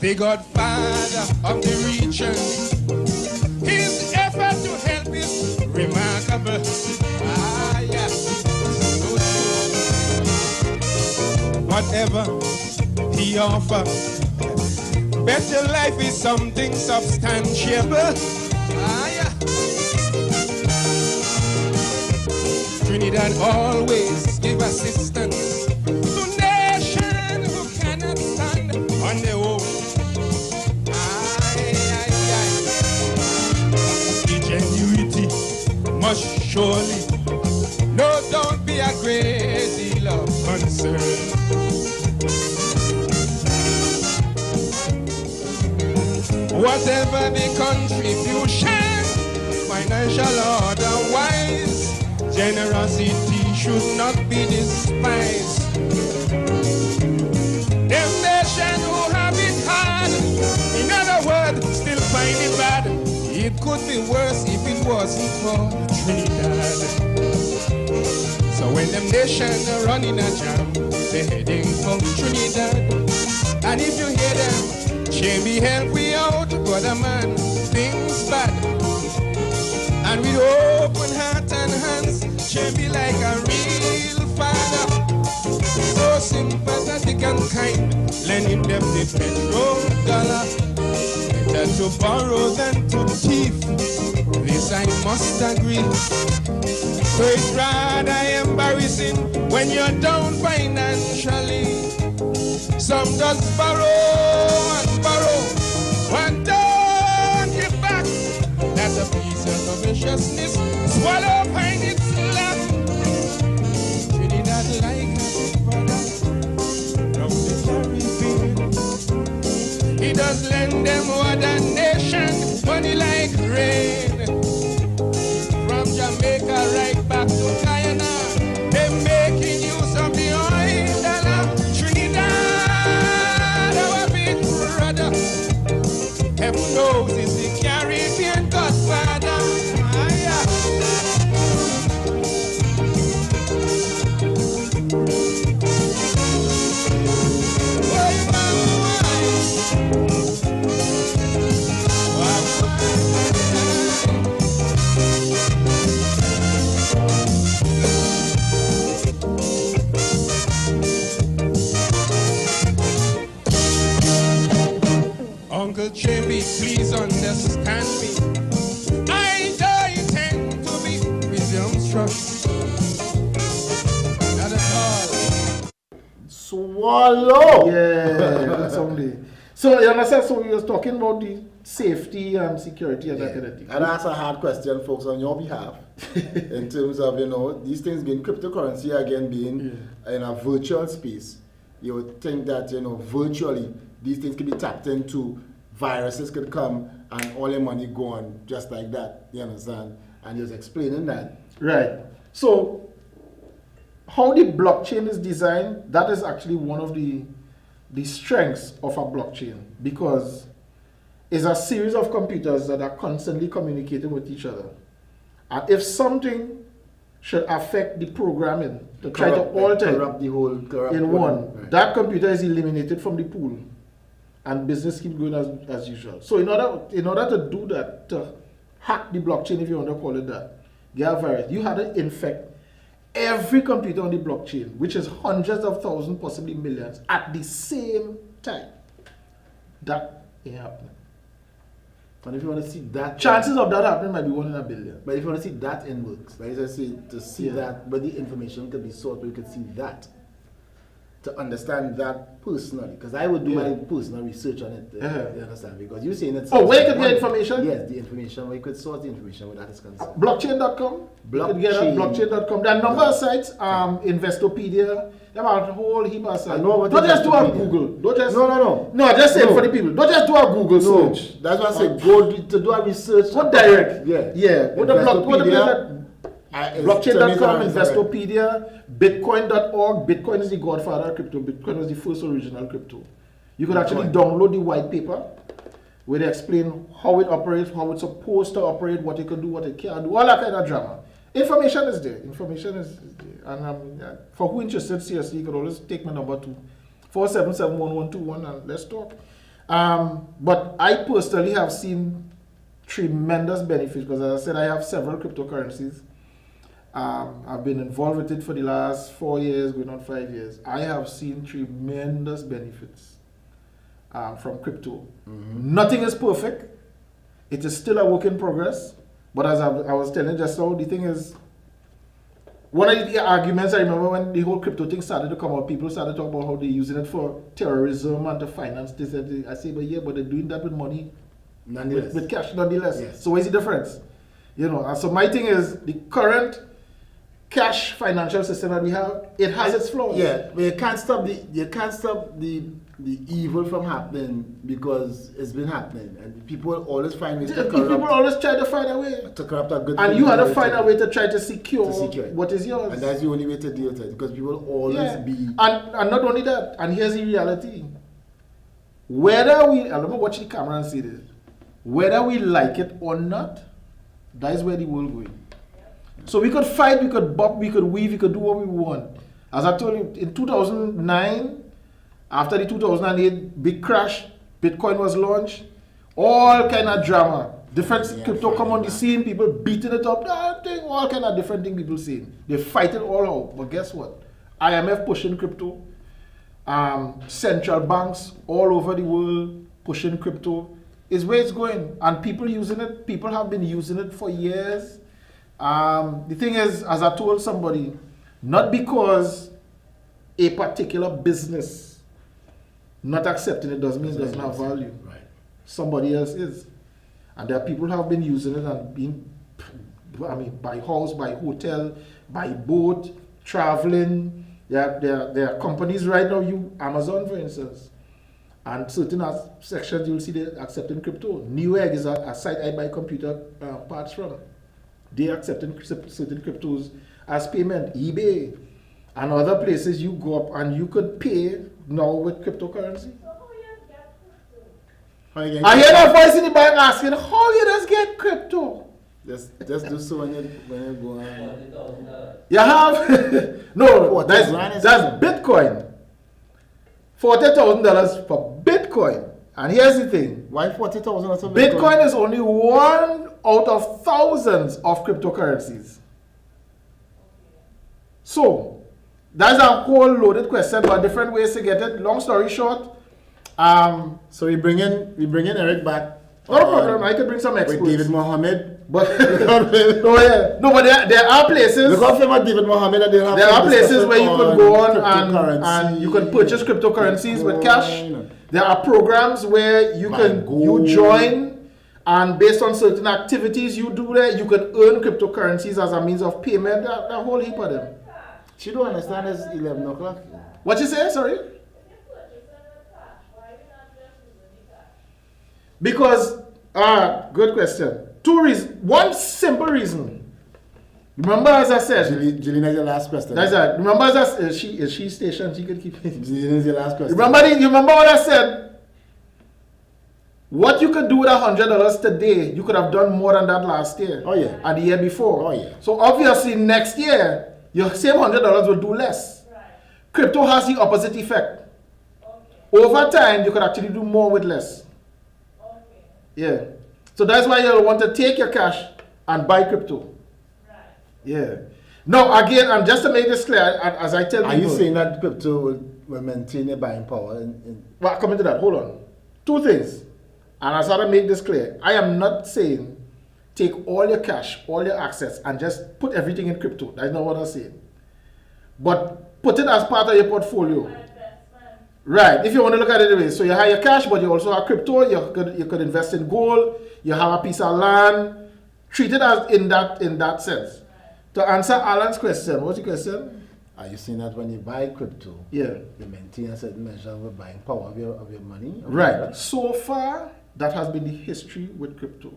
The godfather of the region, his effort to help is remarkable. Whatever he offers, better life is something substantiable. Trinidad always give assistance to nations who cannot stand on their own. Ingenuity must surely, no, don't be a great deal of concern. Whatever the contribution, financial or otherwise, generosity should not be despised. Them nations who have it hard, in other words, still find it bad. It could be worse if it wasn't for Trinidad. So when them nations are running a jam, they're heading for Trinidad. And if you hear them, Chamber help we out, brother man, things bad. And with open heart and hands, Chamber like a real father. So sympathetic and kind, lending them the $10. Better to borrow than to thief. This I must agree. So it's rather embarrassing when you're down financially. Some just borrow and borrow and don't give back. That's a piece of viciousness. Swallow find it slack. Trinidad like a brother from the Caribbean. He does lend them other nation money like rain. From Jamaica right back to Guyana, they're making use of the oil dollar. Trinidad, our big brother, heaven knows is the Caribbean godfather. Uncle Chamber, please understand me. I don't intend to be presumptuous. trust. Not at all. Swallow. Yeah, that's only. So you understand? So we was talking about the safety and security and that kind of thing. And that's a hard question, folks, on your behalf, in terms of, you know, these things being cryptocurrency, again, being in a virtual space. You would think that, you know, virtually, these things could be tapped into, viruses could come, and all your money gone just like that. You understand? And he was explaining that. Right. So, how the blockchain is designed, that is actually one of the strengths of a blockchain, because it's a series of computers that are constantly communicating with each other. And if something should affect the programming to try to alter in one, right. that computer is eliminated from the pool, and business keeps going as usual. So in order to do that, to hack the blockchain, if you want to call it that, get a virus, you had to infect every computer on the blockchain, which is hundreds of thousands, possibly millions, at the same time. That ain't happening. And if you want to see that, Chances of that happening might be 1 in a billion. but if you want to see that in works, like I say, to see that, but the information could be sought, but you could see that, to understand that personally, because I would do my personal research on it. You understand? Because you're saying it's. Oh, where you could get information? Yes, the information, where you could source the information where that is concerned. Blockchain.com. You could get it, blockchain.com. There are a number of sites, Investopedia. There are a whole heap of sites. Don't just do a Google. Don't just No, just say it for the people. Don't just do a Google search. That's what I say. Go to do a research. Go direct. Yeah. What the blockchain.com, Investopedia, Bitcoin.org. Bitcoin is the godfather of crypto. Bitcoin was the first original crypto. You could actually download the white paper where they explain how it operates, how it's supposed to operate, what it can do, what it can't do, all that kind of drama. Information is there. Information is there. And for who interested, seriously, you could always take my number to 477-1121 and let's talk. But I personally have seen tremendous benefits, because as I said, I have several cryptocurrencies. I've been involved with it for the last 4 years, going on 5 years. I have seen tremendous benefits from crypto. Nothing is perfect. It is still a work in progress. But as I was telling just now, the thing is, one of the arguments I remember when the whole crypto thing started to come out, people started talking about how they're using it for terrorism and to finance this. And I say, but they're doing that with money, with cash, nonetheless. Yes. So what's the difference? You know, and so my thing is, the current cash financial system that we have, it has its flaws. Yeah, but you can't stop the evil from happening, because it's been happening, and people always find ways to corrupt. People always try to find a way to corrupt a good and thing. you had to find a way to try to secure it. what is yours. And that's the only way to deal with it, because people always be. And not only that, and here's the reality. Whether we, I'm going to watch the camera and see this, whether we like it or not, that is where the world going. So we could fight, we could bop, we could weave, we could do what we want. As I told you, in 2009, after the 2008 big crash, Bitcoin was launched, all kind of drama. Different crypto come on the scene, people beating it up, all kind of different things people saying. They fight it all out. But guess what? IMF pushing crypto, central banks all over the world pushing crypto, is where it's going. And people using it, people have been using it for years. The thing is, as I told somebody, not because a particular business not accepting it doesn't mean it doesn't have value. Right. Somebody else is. And there are people who have been using it and being, by house, by hotel, by boat, traveling. There are companies right now, Amazon for instance, and certain sections you'll see they're accepting crypto. Newegg is a site I buy computer parts from. They're accepting certain cryptos as payment. eBay and other places you go up and you could pay now with cryptocurrency. I hear that voice in the back asking, how you just get crypto? Just do so when you go on. You have? No, that's Bitcoin. $40,000 for Bitcoin. And here's the thing. Why 40,000 for Bitcoin? Bitcoin is only one out of thousands of cryptocurrencies. So, that's a whole loaded question, but different ways to get it. Long story short, so we bring in Eric back. No problem. I could bring some experts. With David Mohammed. But but there are places. Look how famous David Mohammed that they have. There are places where you could go on cryptocurrency. and you can purchase cryptocurrencies with cash. There are programs where you join, and based on certain activities you do there, you can earn cryptocurrencies as a means of payment. A whole heap of them. She don't understand it's 11 o'clock. What you say? Sorry. Because good question. Two reasons. One simple reason. Remember, as I said, Jillian is your last question. That's right. Remember, as I said, is she stationed? She could keep it. Jillian is your last question. Remember what I said? What you could do with $100 today, you could have done more than that last year. Oh yeah. And the year before. Oh yeah. So obviously next year, your same $100 will do less. Right. Crypto has the opposite effect. Okay. Over time, you could actually do more with less. Okay. Yeah. So that's why you'll want to take your cash and buy crypto. Right. Yeah. Now again, and just to make this clear, as I tell people. Are you saying that crypto will maintain your buying power? Well, coming to that, hold on. Two things. And as I make this clear, I am not saying take all your cash, all your assets, and just put everything in crypto. That's not what I'm saying. But put it as part of your portfolio. Right. If you want to look at it anyway. So you have your cash, but you also have crypto. You could invest in gold. You have a piece of land. Treat it as in that sense. To answer Alan's question, what's your question? Are you saying that when you buy crypto, you maintain a certain measure of the buying power of your money? Right. So far, that has been the history with crypto.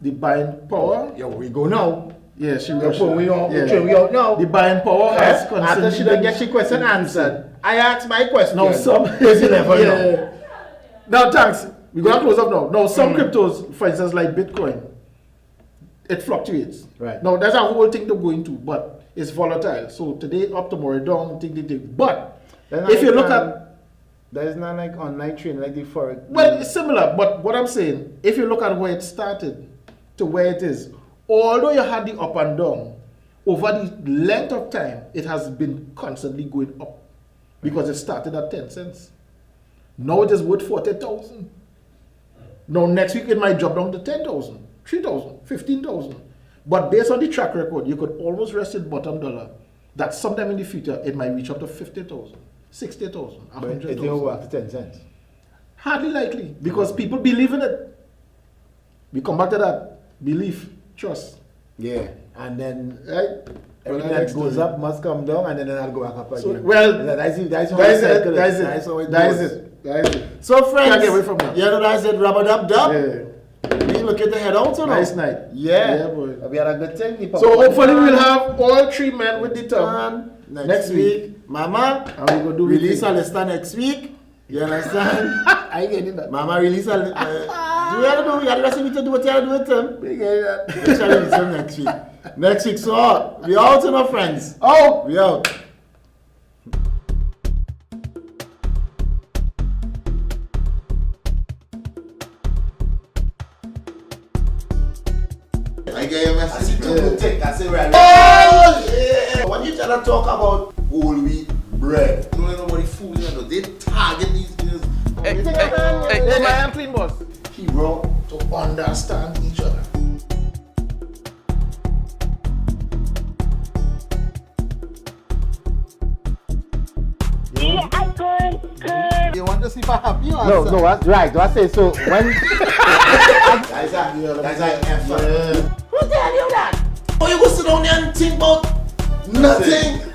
The buying power. Yeah, we go now. Yeah, she we goes. We out now. The buying power has after she don't get your question answered. I asked my question. Now some Now thanks. We're gonna close up now. Now some cryptos, for instance, like Bitcoin, it fluctuates. Right. Now there's a whole thing to go into, but it's volatile. So today up, tomorrow down, thing. But if you look at there's not like online trading like the forex. Well, it's similar, but what I'm saying, if you look at where it started to where it is, although you had the up and down, over the length of time, it has been constantly going up because it started at 10 cents. Now it is worth 40,000. Now next week it might drop down to 10,000, 3,000, 15,000. But based on the track record, you could almost rest it bottom dollar that sometime in the future it might reach up to 50,000, 60,000, 100,000. It will work to 10 cents. Hardly likely because people believe in it. We come back to that belief, trust. Yeah, and then everything that goes up must come down, and then it'll go back up again. So, well, that's it. That's it. So friends, can't get away from that. You know that's it. Rubber Dub Dub. Yeah. We look at the head out, nice night. Yeah, boy. We had a good thing. So hopefully we'll have all three men with the term next week. Mama, and we go do release a list next week. You understand? I get it. Mama release a list. Do we have to do? We have to do what you have to do with them. We get that. We shall release them next week. Next week, so we out, my friends. Oh, we out. I get your message. I say right. Oh yeah. When you try to talk about whole wheat bread, don't let nobody fool you. They target these things. Hey, I am clean boss. He brought to understand each other. Yeah, I could. You want to see if I'm happy or No, right. Do I say so? When Guys, F. Who tell you that? Oh, you go sit down there and think about nothing.